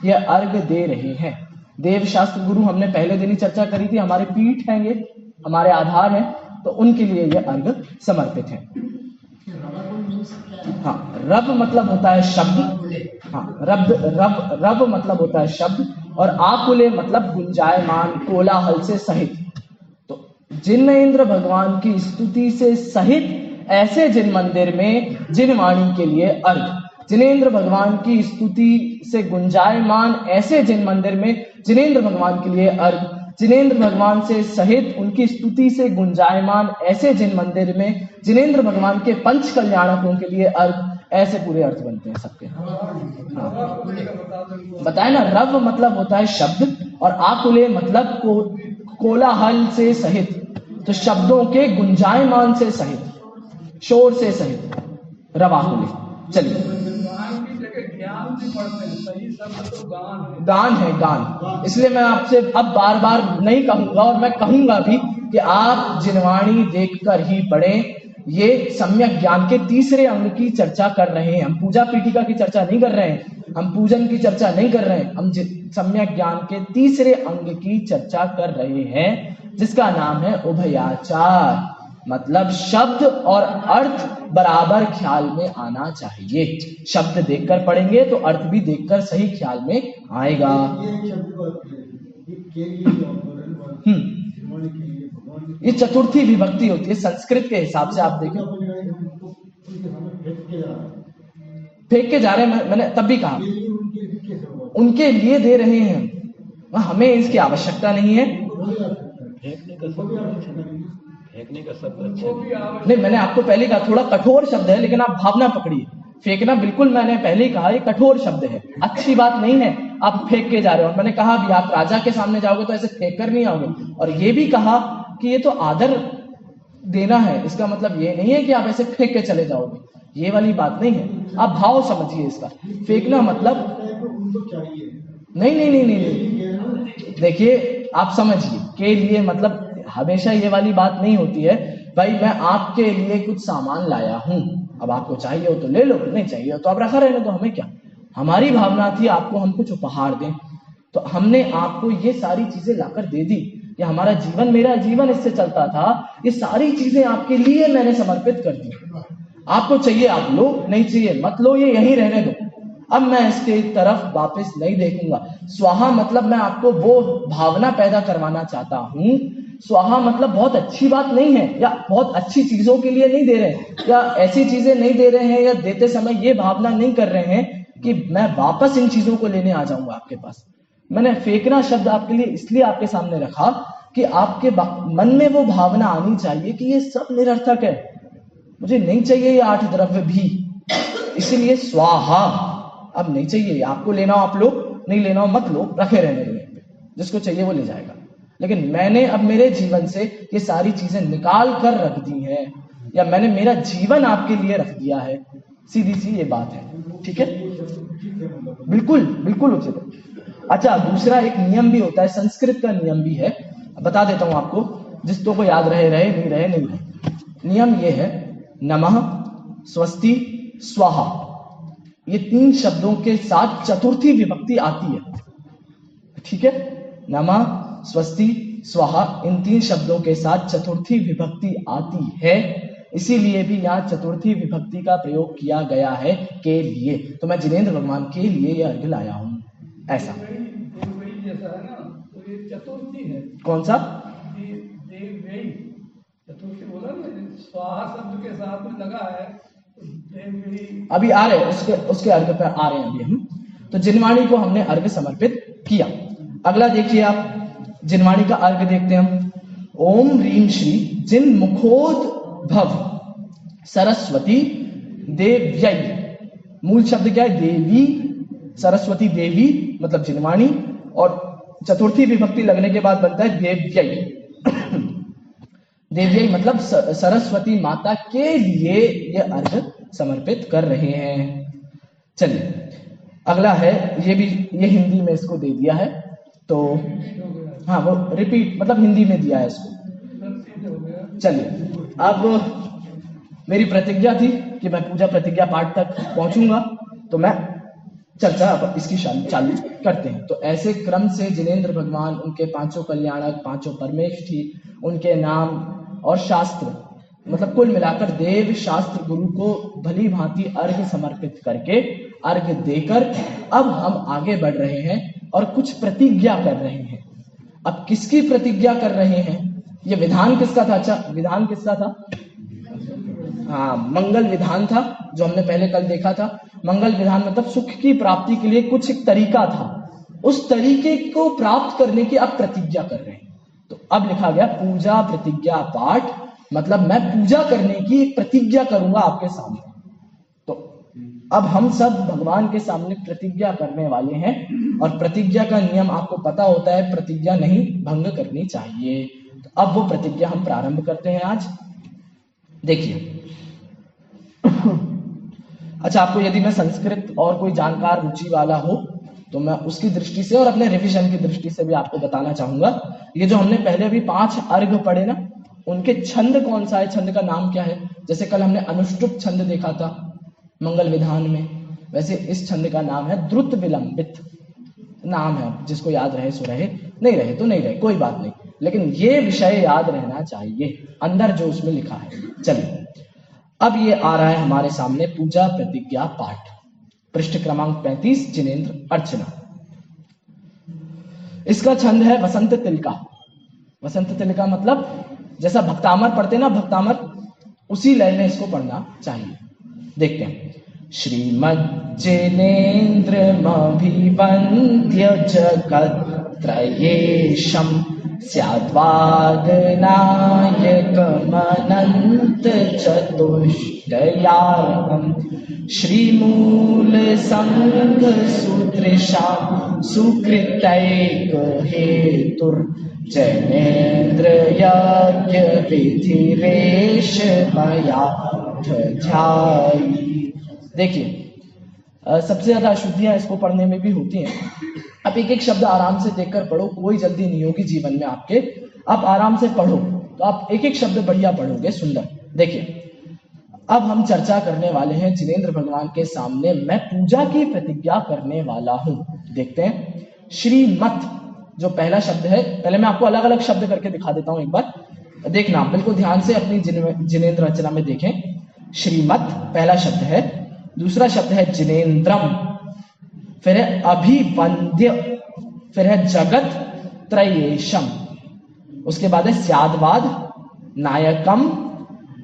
यह अर्घ दे रहे हैं। देव शास्त्र गुरु हमने पहले दिन ही चर्चा करी थी, हमारे पीठ हैं, ये हमारे आधार हैं, तो उनके लिए यह अर्घ समर्पित है। हाँ, रब मतलब होता है शब्द। हाँ, रब मतलब होता है शब्द, और आकुले मतलब गुंजायमान, कोलाहल से सहित। तो जिनेंद्र भगवान की स्तुति से सहित ऐसे जिन मंदिर में जिनवाणी के लिए अर्घ, जिनेंद्र भगवान की स्तुति से गुंजायमान ऐसे जिन मंदिर में जिनेंद्र भगवान के लिए अर्घ, जिनेंद्र भगवान से सहित उनकी स्तुति से गुंजायमान ऐसे जिन मंदिर में जिनेंद्र भगवान के पंच कल्याणकों के लिए अर्घ, ऐसे पूरे अर्थ बनते हैं सबके। हाँ, बताए ना, रव मतलब होता है शब्द, और आकुले मतलब कोलाहल से सहित, तो शब्दों के गुंजायमान से सहित, शोर से सहित, रवाकुले। चलिए, ज्ञान भी पढ़ते हैं, सही शब्द तो गान है। गान है, गान। इसलिए मैं आपसे अब बार बार नहीं कहूंगा, और मैं कहूंगा भी कि आप जिनवाणी देखकर ही पढ़ें। ये सम्यक ज्ञान के तीसरे अंग की चर्चा कर रहे हैं हम, पूजा पीठिका की चर्चा नहीं कर रहे हैं, हम पूजन की चर्चा नहीं कर रहे हैं, हम सम्यक ज्ञान के तीसरे अंग की चर्चा कर रहे हैं, जिसका नाम है उभयाचार। मतलब शब्द और अर्थ बराबर ख्याल में आना चाहिए। शब्द देखकर पढ़ेंगे तो अर्थ भी देखकर सही ख्याल में आएगा। ये चतुर्थी विभक्ति होती है संस्कृत के हिसाब से। आप देखें, फेंक के जा रहे हैं, मैंने तब भी कहा उनके लिए दे रहे हैं, हमें इसकी आवश्यकता नहीं है। फेंकने का शब्द अच्छा नहीं, मैंने आपको पहले कहा थोड़ा कठोर शब्द है, लेकिन आप भावना पकड़िए। फेंकना बिल्कुल, मैंने पहले ही कहा ये कठोर शब्द है, अच्छी बात नहीं है। आप फेंक के जा रहे हो, मैंने कहा भी आप राजा के सामने जाओगे तो ऐसे फेंक कर नहीं आओगे। और ये भी कहा कि ये तो आदर देना है, इसका मतलब ये नहीं है कि आप ऐसे फेंक के चले जाओगे, ये वाली बात नहीं है। आप भाव समझिए इसका। फेंकना मतलब नहीं, देखिए आप समझिए, के लिए मतलब हमेशा ये वाली बात नहीं होती है। भाई मैं आपके लिए कुछ सामान लाया हूं, अब आपको चाहिए हो तो ले लो, नहीं चाहिए हो तो आप रखा रहने दो, हमें क्या। हमारी भावना थी आपको हम कुछ उपहार दें, तो हमने आपको ये सारी चीजें लाकर दे दी। ये हमारा जीवन, मेरा जीवन इससे चलता था, ये सारी चीजें आपके लिए मैंने समर्पित कर दी। आपको चाहिए आप लो, नहीं चाहिए मत लो, ये यहीं रहने दो, अब मैं इसके तरफ वापस नहीं देखूंगा। स्वाहा मतलब मैं आपको वो भावना पैदा करवाना चाहता हूं। स्वाहा मतलब बहुत अच्छी बात नहीं है, या बहुत अच्छी चीजों के लिए नहीं दे रहे हैं, या ऐसी चीजें नहीं दे रहे हैं, या देते समय ये भावना नहीं कर रहे हैं कि मैं वापस इन चीजों को लेने आ जाऊंगा आपके पास। मैंने फेंकना शब्द आपके लिए इसलिए आपके सामने रखा कि आपके मन में वो भावना आनी चाहिए कि ये सब निरर्थक है, मुझे नहीं चाहिए ये 8 द्रव्य भी, इसीलिए स्वाहा। अब नहीं चाहिए, आपको लेना हो आप लो, नहीं लेना हो मत लो, रखे रहने दो, जिसको चाहिए वो ले जाएगा। लेकिन मैंने अब मेरे जीवन से ये सारी चीजें निकाल कर रख दी है, या मैंने मेरा जीवन आपके लिए रख दिया है, सीधी सी ये बात है। ठीक है, बिल्कुल बिल्कुल उचित है। अच्छा, दूसरा एक नियम भी होता है, संस्कृत का नियम भी है, बता देता हूं आपको, जिसको को याद रहे नहीं रहे। नियम ये है, नमः, स्वस्ति, स्वाहा, ये 3 शब्दों के साथ चतुर्थी विभक्ति आती है। ठीक है, नमः, स्वस्ति, स्वाहा, इन 3 शब्दों के साथ चतुर्थी विभक्ति आती है, इसीलिए भी यहाँ चतुर्थी विभक्ति का प्रयोग किया गया है के लिए। तो मैं जिनेंद्र भगवान के लिए यह अर्घ लाया हूं। ऐसा जैसा है ना, तो ये चतुर्थी है। कौन सा? चतुर्थी बोला ना, स्वाहा शब्द के साथ में लगा है, अभी आ रहे हैं उसके अर्घ पे आ रहे हैं अभी हम। तो जिनवाणी को हमने अर्घ समर्पित किया। अगला देखिए आप, जिनवाणी का अर्घ देखते हैं हम। ओम ह्रीं श्री जिन मुखोद्भव सरस्वती देव्यै, मूल शब्द क्या है? देवी, सरस्वती देवी मतलब जिनवाणी, और चतुर्थी विभक्ति लगने के बाद बनता है देव्यै। देव्यै मतलब सरस्वती माता के लिए ये अर्घ समर्पित कर रहे हैं। चलिए अगला है, ये हिंदी में इसको दे दिया है, तो हाँ वो रिपीट मतलब हिंदी में दिया है इसको। चलिए अब मेरी प्रतिज्ञा थी कि मैं पूजा प्रतिज्ञा पाठ तक पहुंचूंगा, तो मैं चर्चा अब इसकी चालू करते हैं। तो ऐसे क्रम से जिनेंद्र भगवान, उनके पांचों कल्याणक, पांचों परमेष्ठी, उनके नाम और शास्त्र, मतलब कुल मिलाकर देव शास्त्र गुरु को भली भांति अर्घ समर्पित करके, अर्घ देकर अब हम आगे बढ़ रहे हैं और कुछ प्रतिज्ञा कर रहे हैं। अब किसकी प्रतिज्ञा कर रहे हैं? ये विधान किसका था? अच्छा, विधान किसका था? हाँ, मंगल विधान था, जो हमने पहले कल देखा था। मंगल विधान मतलब सुख की प्राप्ति के लिए कुछ एक तरीका था, उस तरीके को प्राप्त करने की अब प्रतिज्ञा कर रहे हैं। तो अब लिखा गया पूजा प्रतिज्ञा पाठ, मतलब मैं पूजा करने की एक प्रतिज्ञा करूंगा आपके सामने। तो अब हम सब भगवान के सामने प्रतिज्ञा करने वाले हैं, और प्रतिज्ञा का नियम आपको पता होता है, प्रतिज्ञा नहीं भंग करनी चाहिए। तो अब वो प्रतिज्ञा हम प्रारंभ करते हैं आज। देखिए अच्छा, आपको यदि मैं संस्कृत और कोई जानकार रुचि वाला हो तो मैं उसकी दृष्टि से और अपने रिवीजन की दृष्टि से भी आपको बताना चाहूंगा। ये जो हमने पहले अभी 5 अर्घ पढ़े ना, उनके छंद कौन सा है, छंद का नाम क्या है? जैसे कल हमने अनुष्टुप छंद देखा था मंगल विधान में, वैसे इस छंद का नाम है द्रुत विलंबित नाम है। जिसको याद रहे सो रहे, नहीं रहे तो नहीं रहे, कोई बात नहीं, लेकिन ये विषय याद रहना चाहिए, अंदर जो उसमें लिखा है। चलिए अब ये आ रहा है हमारे सामने पूजा प्रतिज्ञा पाठ, पृष्ठ क्रमांक 35, जिनेंद्र अर्चना। इसका छंद है वसंत तिलका। वसंत तिलका मतलब जैसा भक्तामर पढ़ते ना, भक्तामर, उसी लय में इसको पढ़ना चाहिए। देखते हैं। श्रीमज्जिनेन्द्रमभिवन्द्य जगत्त्रयेशं स्याद्वादनायकमनन्त चतुष्टयार्कं श्रीमूल संघ सुदृशां सुकृतैक हेतुर् जैनेन्द्र यज्ञ विधिरेश मया ध्यायी। देखिए सबसे ज्यादा अशुद्धियां इसको पढ़ने में भी होती हैं। आप एक एक शब्द आराम से देखकर पढ़ो, कोई जल्दी नहीं होगी जीवन में आपके। आप आराम से पढ़ो तो आप एक एक शब्द बढ़िया पढ़ोगे, सुंदर। देखिए अब हम चर्चा करने वाले हैं जिनेंद्र भगवान के सामने मैं पूजा की प्रतिज्ञा करने वाला हूं। देखते हैं। श्रीमत जो पहला शब्द है, पहले मैं आपको अलग अलग शब्द करके दिखा देता हूं, एक बार देखना, बिल्कुल ध्यान से अपनी जिनेंद्र रचना में देखें। श्रीमत पहला शब्द है, दूसरा शब्द है जिनेन्द्रम, फिर है अभिवन्द्य, फिर है जगत त्रयेशम, उसके बाद है स्याद्वाद, नायकम,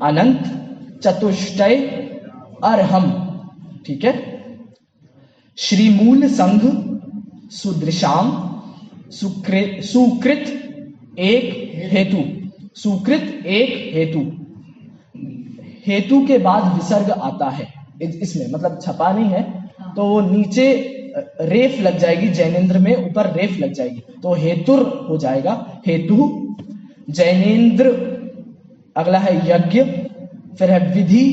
अनंत, चतुष्टय, अर्हम। ठीक है। श्रीमूल संघ सुदृशाम, सुकृत एक हेतु, सुकृत एक हेतु, हेतु के बाद विसर्ग आता है इसमें, मतलब छपा नहीं है तो वो नीचे रेफ लग जाएगी, जैनेन्द्र में ऊपर रेफ लग जाएगी तो हेतुर हो जाएगा, हेतु। जैनेन्द्र अगला है यज्ञ, फिर है विधि,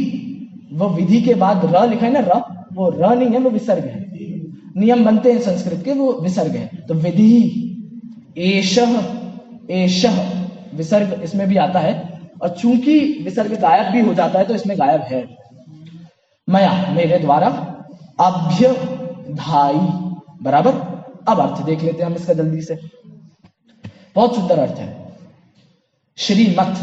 वो विधि के बाद र लिखा है ना, र, वो र नहीं है, वो विसर्ग है। नियम बनते हैं संस्कृत के, वो विसर्ग है। तो विधि, एषः, एषः विसर्ग इसमें भी आता है, और चूंकि विसर्ग गायब भी हो जाता है तो इसमें गायब है। मया मेरे द्वारा, अभ्यधायी बराबर। अब अर्थ देख लेते हैं हम इसका जल्दी से, बहुत सुंदर अर्थ है। श्रीमत,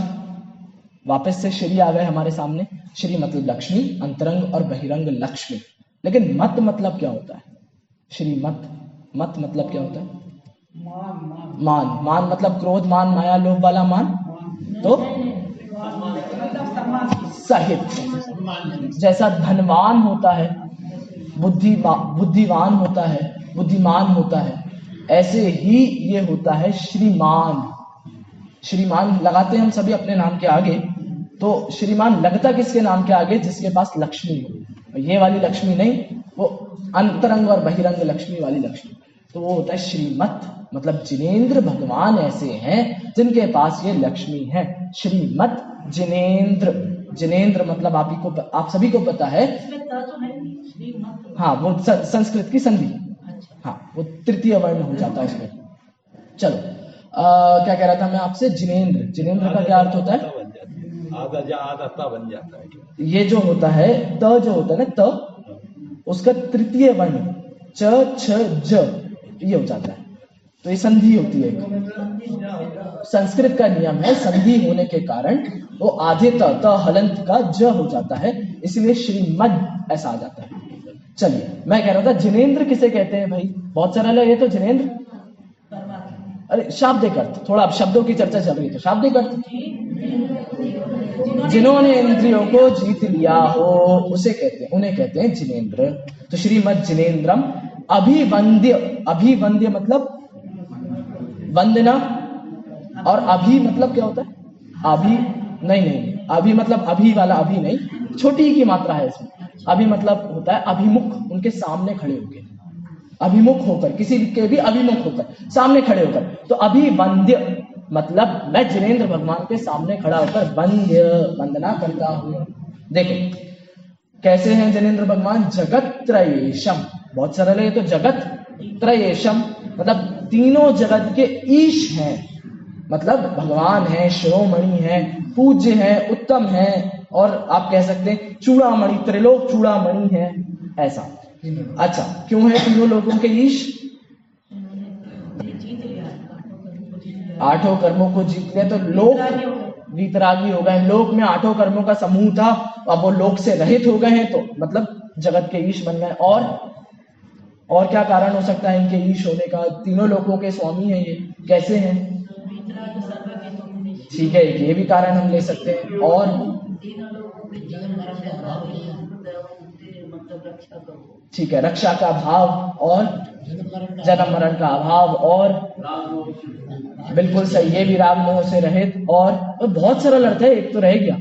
वापस से श्री आ गए हमारे सामने। श्री मतलब लक्ष्मी, अंतरंग और बहिरंग लक्ष्मी। लेकिन मत मतलब क्या होता है? श्रीमत, मत मतलब क्या होता है? मान, मान मतलब क्रोध, मान, माया, लोभ वाला मान, तो सहित। जैसा धनवान होता है, बुद्धिवान होता है, बुद्धिमान होता है, ऐसे ही ये होता है श्रीमान। श्रीमान लगाते हैं हम सभी अपने नाम के आगे, तो श्रीमान लगता किसके नाम के आगे? जिसके पास लक्ष्मी हो। ये वाली लक्ष्मी नहीं, वो अंतरंग और बहिरंग लक्ष्मी वाली लक्ष्मी, तो वो होता है श्रीमत। मतलब जिनेंद्र भगवान ऐसे हैं जिनके पास ये लक्ष्मी है। श्रीमत जिनेंद्र, जिनेंद्र मतलब आप सभी को पता है, हाँ वो संस्कृत की संधि, हाँ वो तृतीय वर्ण हो जाता है उसमें। चलो क्या कह रहा था मैं आपसे? जिनेंद्र, जिनेंद्र का क्या अर्थ होता है? आदता बन जाता है। ये जो होता है त, जो होता है ना त, उसका तृतीय वर्ण च छ ज ये हो जाता है, तो ये संधि होती है। संस्कृत का नियम है, संधि होने के कारण वो आधे त हलंत का ज हो जाता है, इसलिए श्रीमद ऐसा आ जाता है। चलिए मैं कह रहा था जिनेंद्र किसे कहते हैं भाई? बहुत सरल है ये तो। जिनेंद्र, अरे शाब्दिक अर्थ, थोड़ा अब शब्दों की चर्चा चल रही है तो शाब्दिक अर्थ, जिन्होंने इंद्रियों को जीत लिया हो उसे कहते हैं, उन्हें कहते हैं जिनेंद्र। तो श्रीमद जिनेंद्रम अभिवंद्य, अभिवंद्य मतलब वंदना, और अभी मतलब क्या होता है? अभी नहीं, अभी मतलब अभी वाला अभी नहीं, छोटी की मात्रा है इसमें। अभी मतलब होता है अभिमुख, उनके सामने खड़े होकर, अभिमुख होकर, किसी के भी अभिमुख होकर, सामने खड़े होकर। तो अभिवंद्य मतलब मैं जिनेंद्र भगवान के सामने खड़ा होकर वंद्य, वंदना करता हूं। देखो कैसे हैं जिनेंद्र भगवान? जगत त्रयेशम, बहुत सरल है तो। जगत त्रयेशम मतलब तीनों जगत के ईश हैं, मतलब भगवान है, शिरोमणि है, पूज्य है, उत्तम है, और आप कह सकते हैं चूड़ामणि, त्रिलोक चूड़ामणि है, ऐसा। अच्छा, क्यों है तीनों लोगों के ईश? आठों कर्मों को जीत लिया, तो लोक वीतरागी हो गए। लोक में आठों कर्मों का समूह था, अब वो लोक से रहित हो गए हैं, तो मतलब जगत के ईश बन गए। और क्या कारण हो सकता है इनके ईश होने का? तीनों लोकों के स्वामी हैं ये, कैसे हैं? ठीक है, ये भी कारण हम ले सकते हैं। और ठीक है, रक्षा का भाव और जन्म मरण का अभाव, और बिल्कुल सही, ये भी राग मोह से रहित। और बहुत सरल अर्थ है, एक तो रह गया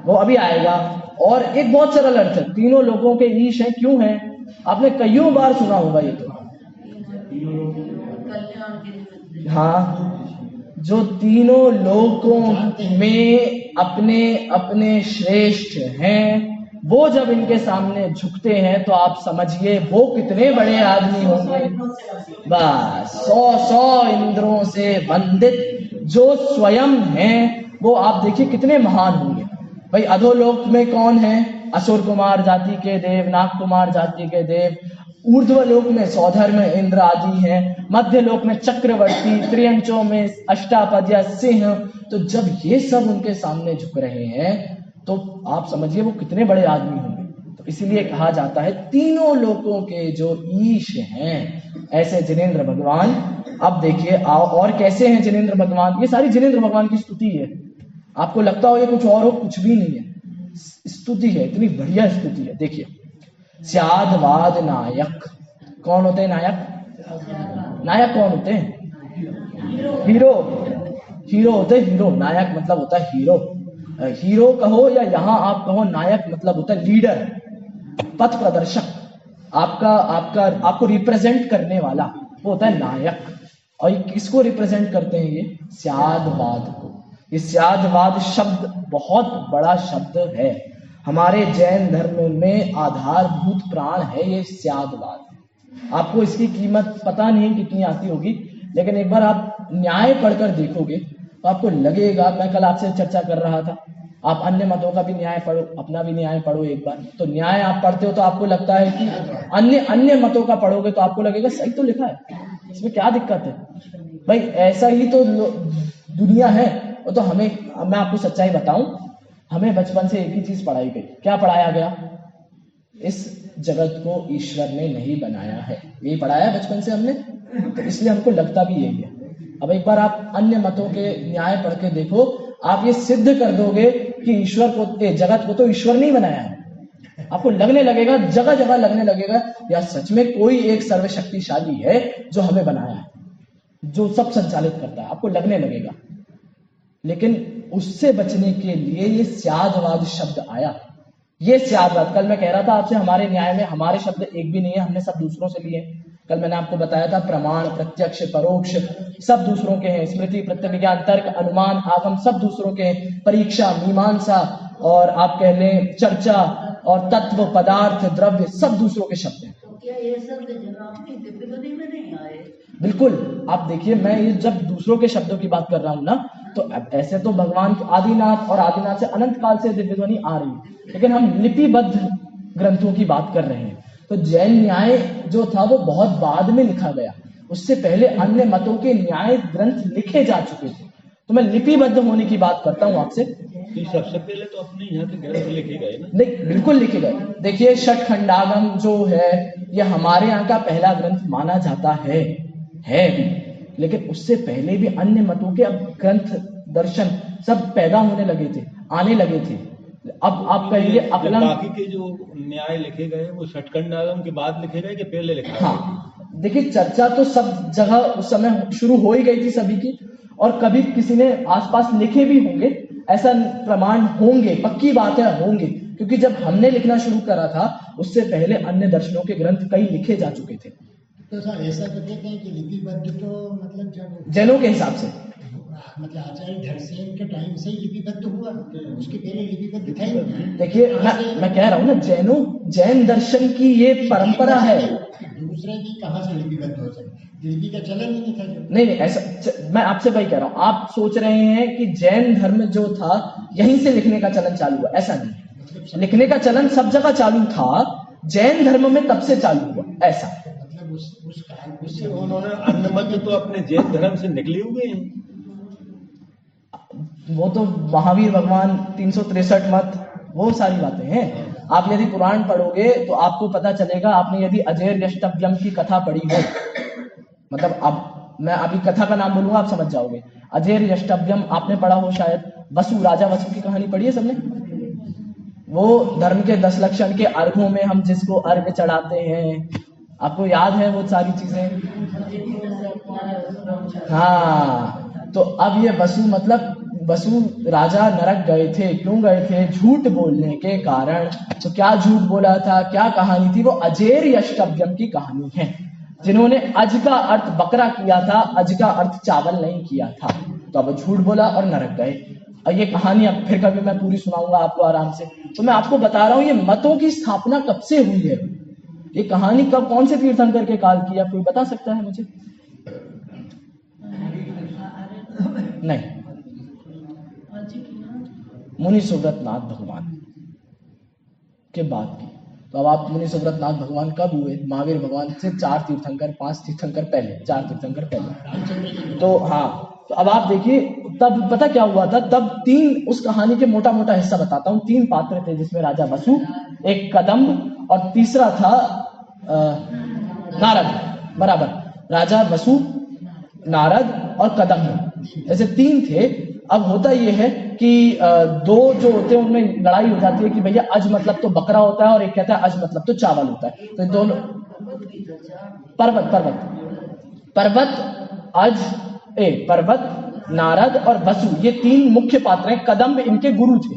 वो अभी आएगा। और एक बहुत सरल अर्थ है, तीनों लोगों के ईश हैं, क्यों है? आपने कईयों बार सुना होगा ये तो। हाँ, जो तीनों लोगों में अपने अपने श्रेष्ठ हैं, वो जब इनके सामने झुकते हैं तो आप समझिए वो कितने बड़े आदमी होंगे। बस 100 इंद्रों से वंदित जो स्वयं हैं, वो आप देखिए कितने महान होंगे। भाई अधोलोक में कौन है? असुर कुमार जाति के देव, नाग कुमार जाति के देव। ऊर्ध्वलोक में सौधर्म इंद्र आदि हैं। मध्य लोक में चक्रवर्ती, त्रियंचों में अष्टापद्य सिंह। तो जब ये सब उनके सामने झुक रहे हैं तो आप समझिए वो कितने बड़े आदमी होंगे। तो इसीलिए कहा जाता है तीनों लोकों के जो ईश हैं, ऐसे जिनेंद्र भगवान। अब देखिए और कैसे हैं जिनेंद्र भगवान? ये सारी जिनेंद्र भगवान की स्तुति है। आपको लगता हो ये कुछ और हो, कुछ भी नहीं है, स्तुति है, इतनी बढ़िया स्तुति है। देखिए, स्यादवाद नायक, कौन होते हैं नायक? नायक कौन होते हैं? हीरो, हीरो होते हैं हीरो। नायक मतलब होता है हीरो। हीरो कहो या यहाँ आप कहो, नायक मतलब होता है लीडर, पथ प्रदर्शक, आपको रिप्रेजेंट करने वाला, वो होता है नायक। और ये किसको रिप्रेजेंट करते हैं? ये स्यादवाद को। ये स्यादवाद शब्द बहुत बड़ा शब्द है, हमारे जैन धर्म में आधारभूत प्राण है ये स्यादवाद। आपको इसकी कीमत पता नहीं कितनी आती होगी, लेकिन एक बार आप न्याय पढ़कर देखोगे तो आपको लगेगा। मैं कल आपसे चर्चा कर रहा था, आप अन्य मतों का भी न्याय पढ़ो, अपना भी न्याय पढ़ो एक बार। तो न्याय आप पढ़ते हो तो आपको लगता है कि अन्य मतों का पढ़ोगे तो आपको लगेगा सही तो लिखा है, इसमें क्या दिक्कत है भाई, ऐसा ही तो दुनिया है। तो मैं आपको सच्चाई बताऊं, हमें बचपन से एक ही चीज पढ़ाई गई। क्या पढ़ाया गया? इस जगत को ईश्वर ने नहीं बनाया है, यही पढ़ाया बचपन से हमने। तो इसलिए हमको लगता भी यही है। अब एक बार आप अन्य मतों के न्याय पढ़ के देखो, आप ये सिद्ध कर दोगे कि ईश्वर को, जगत को तो ईश्वर नहीं बनाया है, आपको लगने लगेगा, जगह जगह लगने लगेगा या सच में कोई एक सर्वशक्तिशाली है जो हमें बनाया है, जो सब संचालित करता है, आपको लगने लगेगा। लेकिन उससे बचने के लिए ये स्यादवाद शब्द आया। ये स्यादवाद, कल मैं कह रहा था आपसे, हमारे न्याय में हमारे शब्द एक भी नहीं है, हमने सब दूसरों से लिए। कल मैंने आपको बताया था प्रमाण, प्रत्यक्ष, परोक्ष सब दूसरों के हैं, स्मृति, प्रत्यविज्ञान, तर्क, अनुमान, आगम सब दूसरों के हैं, परीक्षा, मीमांसा और आप कह लें चर्चा और तत्व, पदार्थ, द्रव्य सब दूसरों के शब्द हैं। तो क्या ये शब्द जनाब दिव्यगति में नहीं आए? बिल्कुल। आप देखिए, मैं ये जब दूसरों के शब्दों की बात कर रहा हूं ना, तो ऐसे तो भगवान आदिनाथ और आदिनाथ से अनंत काल से दिव्य ध्वनि आ रही है, लेकिन हम लिपिबद्ध ग्रंथों की बात कर रहे हैं। तो जैन न्याय जो था वो बहुत बाद में लिखा गया, उससे पहले अन्य मतों के न्याय ग्रंथ लिखे जा चुके थे। तो मैं लिपिबद्ध होने की बात करता हूं आपसे। तो सबसे पहले तो अपने यहाँ के ग्रंथ लिखे गए ना? नहीं, बिल्कुल लिखे गए। देखिए, षटखंडागम जो है ये हमारे यहाँ का पहला ग्रंथ माना जाता है भी, लेकिन उससे पहले भी अन्य मतों के अब ग्रंथ, दर्शन सब पैदा होने लगे थे, आने लगे थे। अब आप कहिए अकलन, बाकी के जो न्याय लिखे गए वो षटखंडागम के बाद लिखे गए कि पहले लिखे गए? हाँ, देखिए चर्चा तो सब जगह उस समय शुरू हो ही गई थी सभी की, और कभी किसी ने आसपास लिखे भी होंगे, ऐसा प्रमाण होंगे, पक्की बात है होंगे, क्योंकि जब हमने लिखना शुरू करा था उससे पहले अन्य दर्शनों के ग्रंथ कई लिखे जा चुके थे। तो सर ऐसा तो कहते हैं कि लिपिबद्ध तो मतलब जब जैनों के हिसाब से, मतलब आचार्य धर्मसेन के टाइम से ही लिपिबद्ध हुआ, उसके पहले लिपिबद्ध था ही नहीं। देखिए मैं कह रहा हूँ ना, जैन दर्शन की ये परंपरा है। दूसरे की कहाँ से लिपिबद्ध हो सकते, लिपि का चलन ही नहीं था जो। नहीं, ऐसा मैं आपसे वही कह रहा हूँ, आप सोच रहे हैं कि जैन धर्म जो था यहीं से लिखने का चलन चालू हुआ, ऐसा नहीं। लिखने का चलन सब जगह चालू था, जैन धर्म में तब से चालू हुआ, ऐसा। मतलब उस काल उससे उन्होंने अन्य मत तो अपने जैन धर्म से निकले हुए हैं। वो तो महावीर भगवान 363 मत, वो सारी बातें हैं। आप यदि पुराण पढ़ोगे तो आपको पता चलेगा, आपने यदि अजेर यष्टव्यम की कथा पढ़ी हो, मतलब अब मैं अभी कथा का नाम बोलूंगा आप समझ जाओगे। अजेर यष्टव्यम आपने पढ़ा हो शायद, वसु, राजा वसु की कहानी पढ़ी है सबने? वो धर्म के 10 लक्षण के अर्घों में हम जिसको अर्घ चढ़ाते हैं, आपको याद है वो सारी चीजें? हाँ, तो अब ये वसु, मतलब वसु राजा नरक गए थे, क्यों गए थे? झूठ बोलने के कारण। तो क्या झूठ बोला था, क्या कहानी थी? वो अजेर यष्टव्यम की कहानी है, जिन्होंने अज का अर्थ बकरा किया था, अज का अर्थ चावल नहीं किया था, तो अब झूठ बोला और नरक गए। और ये कहानी अब फिर कभी मैं पूरी सुनाऊंगा आपको आराम से। तो मैं आपको बता रहा हूं ये मतों की स्थापना कब से हुई है, ये कहानी कब, कौन से तीर्थंकर के काल की, कोई बता सकता है मुझे? नहीं, मुनि सुव्रतनाथ भगवान के बाद की। तो अब आप मुनि सुव्रतनाथ भगवान कब हुए? महावीर भगवान से 4 तीर्थंकर 5 तीर्थंकर पहले, 4 तीर्थंकर पहले। तो हाँ, तो अब आप देखिए तब पता क्या हुआ था, तब 3, उस कहानी के मोटा मोटा हिस्सा बताता हूँ। 3 पात्र थे, जिसमें राजा वसु, एक कदम्ब और तीसरा था नारद। बराबर, राजा वसु, नारद और कदम्ब, ऐसे 3 थे। अब होता यह है कि 2 जो होते हैं उनमें लड़ाई हो जाती है कि भैया अज मतलब तो बकरा होता है, और एक कहता है अज मतलब तो चावल होता है। तो दोनों पर्वत, नारद और वसु, ये 3 मुख्य पात्र हैं। कदम्ब इनके गुरु थे।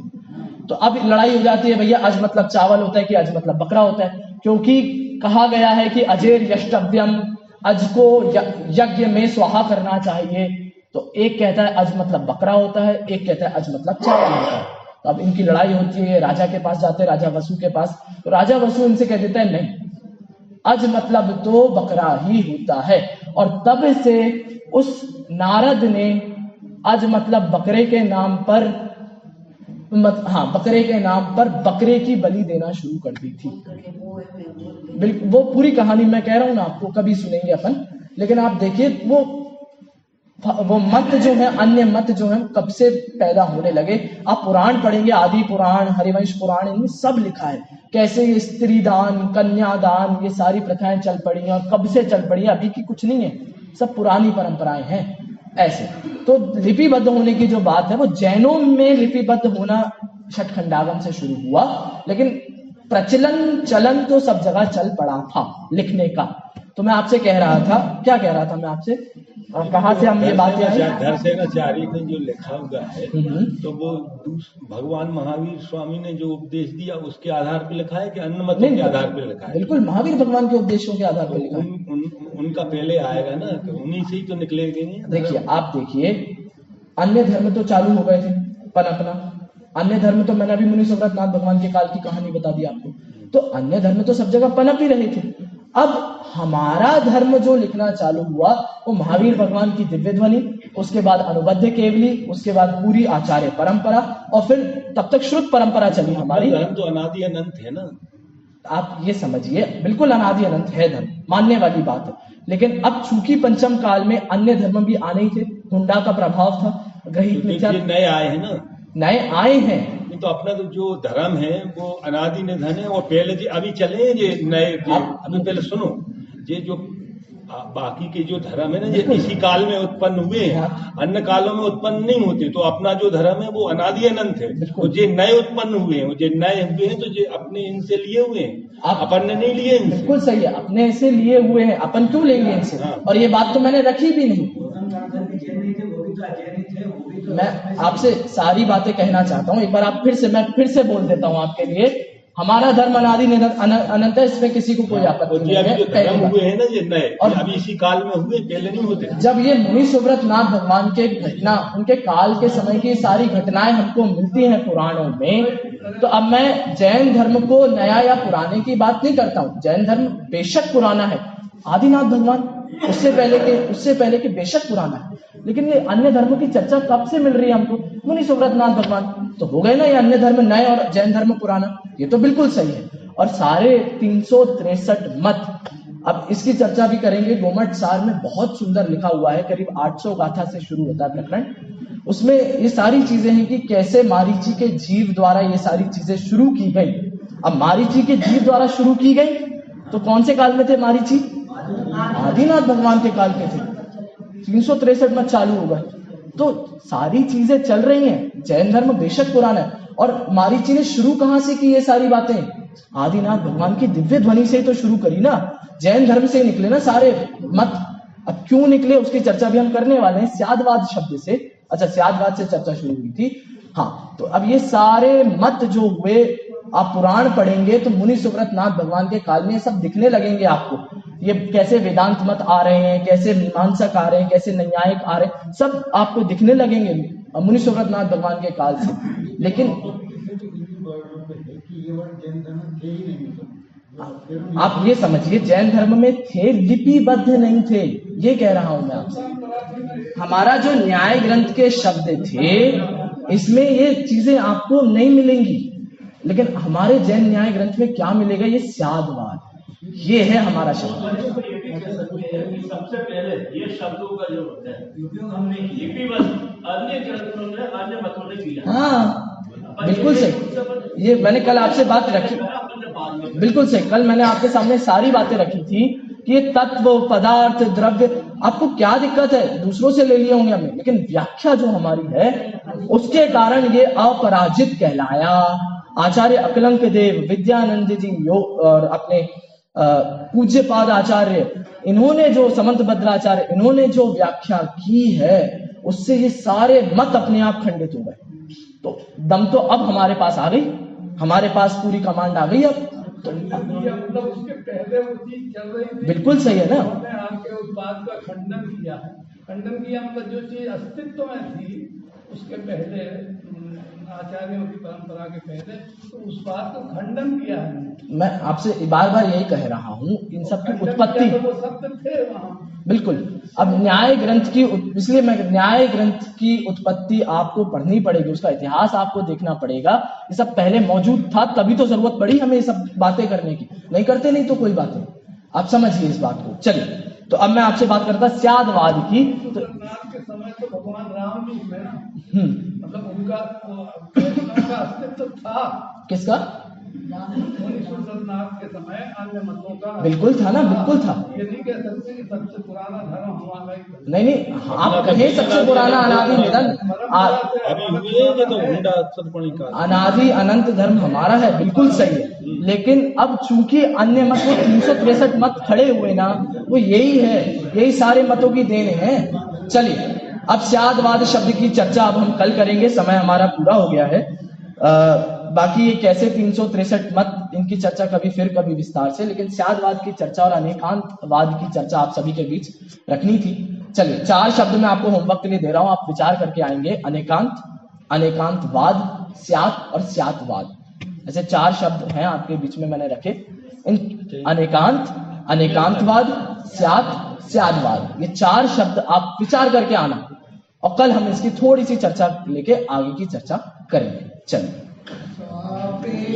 तो अब लड़ाई हो जाती है, भैया अज मतलब चावल होता है कि अज मतलब बकरा होता है, क्योंकि कहा गया है कि अजेर यष्टव्यम, अज को यज्ञ में स्वाहा करना चाहिए। तो एक कहता है अज मतलब बकरा होता है, एक कहता है अज मतलब चावल होता है। तो अब इनकी लड़ाई होती है, राजा के पास जाते हैं, राजा वसु के पास। तो राजा वसु इनसे कह देता है नहीं, अज मतलब तो बकरा ही होता है। और तब से उस नारद ने अज मतलब बकरे के नाम पर, बकरे के नाम पर बकरे की बलि देना शुरू कर दी थी। बिल्कुल, वो पूरी कहानी मैं कह रहा हूं ना आपको, कभी सुनेंगे अपन। लेकिन आप देखिए वो मत जो है, अन्य मत जो है कब से पैदा होने लगे। आप पुराण पढ़ेंगे, आदि पुराण, हरिवंश पुराण, इनमें सब लिखा है कैसे ये स्त्री दान, कन्यादान, ये सारी प्रथाएं चल पड़ी हैं, और कब से चल पड़ी है, अभी की कुछ नहीं है, सब पुरानी परंपराएं हैं ऐसे। तो लिपिबद्ध होने की जो बात है, वो जैनों में लिपिबद्ध होना षटखंडागम से शुरू हुआ, लेकिन प्रचलन चलन तो सब जगह चल पड़ा था लिखने का। तो मैं आपसे कह रहा था, क्या कह रहा था मैं आपसे, कहाँ से हम ये बातें आई? धर्मसेनाचार्य ने जो लिखा हुआ है तो वो भगवान महावीर स्वामी ने जो उपदेश दिया उसके आधार पर लिखा है कि अन्य मतों के आधार पर लिखा है? बिल्कुल महावीर भगवान के उपदेशों के आधार पर लिखा है। उनका पहले आएगा ना, तो उन्हीं से ही तो निकलेंगे। देखिए आप देखिए, अन्य धर्म तो चालू हो गए थे पनपना। अन्य धर्म तो मैंने अभी मुनि सुव्रत नाथ भगवान के काल की कहानी बता दी आपको। तो अन्य धर्म तो सब जगह पनप ही रहे थे। अब हमारा धर्म जो लिखना चालू हुआ वो महावीर भगवान की दिव्य ध्वनि, उसके बाद अनुबद्ध केवली, उसके बाद पूरी आचार्य परंपरा, और फिर तब तक श्रुत परंपरा चली हमारी। धर्म तो अनादि अनंत है ना, आप ये समझिए, बिल्कुल अनादि अनंत है धर्म, मानने वाली बात है। लेकिन अब चूंकि पंचम काल में अन्य धर्म भी आने ही थे, हुंडा का प्रभाव था, ग्रहित मिथ्या, नए आए हैं ना, नए आए हैं। तो अपना तो जो धर्म है वो अनादि निधन है। और पहले जी अभी चले ये नए, अभी पहले सुनो, ये जो बाकी के जो धर्म है ना, ये इसी काल में उत्पन्न हुए हैं, अन्य कालों में उत्पन्न नहीं होते। तो अपना जो धर्म है वो अनादि अनंत है। तो जो नए उत्पन्न हुए हैं, जो नए हुए हैं, तो ये अपने इनसे लिए हुए हैं, अपन ने नहीं लिए इनसे। बिल्कुल सही है, अपने से लिए हुए हैं, अपन क्यों लेंगे इनसे? और ये बात तो मैंने रखी भी नहीं। मैं आपसे सारी बातें कहना चाहता हूँ, एक बार आप मैं फिर से बोल देता हूँ आपके लिए। हमारा धर्म अनादि अनंत है, इसमें किसी को कोई आपत्ति नहीं है। धर्म हुए हैं ना ये नए, और अभी इसी काल में हुए, पहले नहीं होते। जब ये मुनि सुव्रत नाथ भगवान के घटना, उनके काल के समय की सारी घटनाएं हमको मिलती हैं पुराणों में, तो अब मैं जैन धर्म को नया या पुराने की बात नहीं करता हूँ। जैन धर्म बेशक पुराना है, आदिनाथ भगवान उससे पहले के बेशक पुराना है। लेकिन ये अन्य धर्मों की चर्चा कब से मिल रही है हमको? मुनि सुव्रत नाथ भगवान तो हो गए ना, ये अन्य धर्म नए और जैन धर्म पुराना, ये तो बिल्कुल सही है। और सारे 363 मत, अब इसकी चर्चा भी करेंगे। गोमट सार में बहुत सुंदर लिखा हुआ है, करीब 800 गाथा से शुरू होता है प्रकरण। उसमें ये सारी चीजें हैं कि कैसे मारीची के जीव द्वारा ये सारी चीजें शुरू की गई। अब मारीची के जीव द्वारा शुरू की गई तो कौन से काल में थे मारीची? आदिनाथ भगवान के काल के थे। 363 मत चालू हो गए, तो सारी चीजें चल रही हैं। जैन धर्म बेशक पुराना है, और मारीची ने शुरू कहां से की ये सारी बातें? आदिनाथ भगवान की दिव्य ध्वनि से ही तो शुरू करी ना, जैन धर्म से निकले ना सारे मत। अब क्यों निकले उसकी चर्चा भी हम करने वाले हैं, स्यादवाद शब्द से। अच्छा, स्यादवाद से चर्चा शुरू हुई थी। हाँ, तो अब ये सारे मत जो हुए, आप पुराण पढ़ेंगे तो मुनि सुव्रत नाथ भगवान के काल में ये सब दिखने लगेंगे आपको। ये कैसे वेदांत मत आ रहे हैं, कैसे मीमांसक आ रहे हैं, कैसे नैयायिक आ रहे हैं, सब आपको दिखने लगेंगे मुनि सुव्रत नाथ भगवान के काल से। लेकिन आप ये समझिए, जैन धर्म में थे, लिपिबद्ध नहीं थे, ये कह रहा हूं मैं आपसे। हमारा जो न्याय ग्रंथ के शब्द थे, इसमें ये चीजें आपको नहीं मिलेंगी। लेकिन हमारे जैन न्याय ग्रंथ में क्या मिलेगा? ये स्यादवाद, ये है हमारा शब्द। सबसे पहले ये शब्दों का जो होता है उपयोग हमने लिपिबद्ध अन्य ग्रंथों में अन्य मतों ने किया। हाँ, बिल्कुल सही। ये मैंने कल आपसे बात रखी, बिल्कुल सही। कल मैंने आपके सामने सारी बातें रखी थी कि ये तत्व, पदार्थ, द्रव्य, आपको क्या दिक्कत है? दूसरों से ले लिए होंगे हमने, लेकिन व्याख्या जो हमारी है उसके कारण ये अपराजित कहलाया। आचार्य अकलंक देव, विद्यानंद जी और अपने पूज्यपाद आचार्य, इन्होंने जो समंत भद्राचार्य, इन्होंने जो व्याख्या की है, उससे ये सारे मत अपने आप खंडित हो गए। तो दम तो अब हमारे पास आ गई, हमारे पास पूरी कमांड आ गई। अब तो मतलब उसके पहले वो चीज चल रही थी, बिल्कुल सही है ना। हमने आके उस बात का खंडन किया है। खंडन किया मतलब जो चीज अस्तित्व में थी उसके पहले, आचार्यों की परंपरा के पहले, तो उस बात को खंडन किया है। मैं आपसे बार बार यही कह रहा हूँ, इन सब की उत्पत्ति, तो वो सत्य थे वहाँ, बिल्कुल। अब न्याय ग्रंथ की, इसलिए मैं न्याय ग्रंथ की उत्पत्ति आपको पढ़नी पड़ेगी, उसका इतिहास आपको देखना पड़ेगा। ये सब पहले मौजूद था, तभी तो जरूरत पड़ी हमें ये सब बातें करने की। नहीं करते नहीं तो कोई बात नहीं, आप समझिए इस बात को। चलिए, तो अब मैं आपसे बात करता स्यादवाद की। तो के समय तो भगवान राम जी हुए ना, मतलब उनका अस्तित्व था। किसका? मुनि सुरनाथ के समय अन्य मतों का बिल्कुल था ना, बिल्कुल था। ये नहीं कह सकते कि सबसे पुराना धर्म हमारा ही था। नहीं, आप कहें सबसे पुराना अनादि निधन अभी हुए ये तो हुंडा सतपणी का अनादि अनंत धर्म हमारा है, बिल्कुल सही है। लेकिन अब चूंकि अन्य मत वो 363 मत खड़े हुए ना, वो यही है, यही सारे मतों की देन है। चलिए अब स्यादवाद शब्द की चर्चा अब हम कल करेंगे, समय हमारा पूरा हो गया है। बाकी ये कैसे 363 मत, इनकी चर्चा कभी फिर कभी विस्तार से, लेकिन स्यादवाद की चर्चा और अनेकांतवाद की चर्चा आप सभी के बीच रखनी थी। चलिए 4 शब्द मैं आपको होमवर्क के लिए दे रहा हूं, आप विचार करके आएंगे। अनेकांत, अनेकांतवाद, स्यात और स्यातवाद, ऐसे 4 शब्द हैं आपके बीच में मैंने रखे। इन अनेकांत, अनेकांतवाद, स्यात, स्यादवाद, ये 4 शब्द आप विचार करके आना, और कल हम इसकी थोड़ी सी चर्चा लेके आगे की चर्चा करेंगे। चलिए सापेक्षं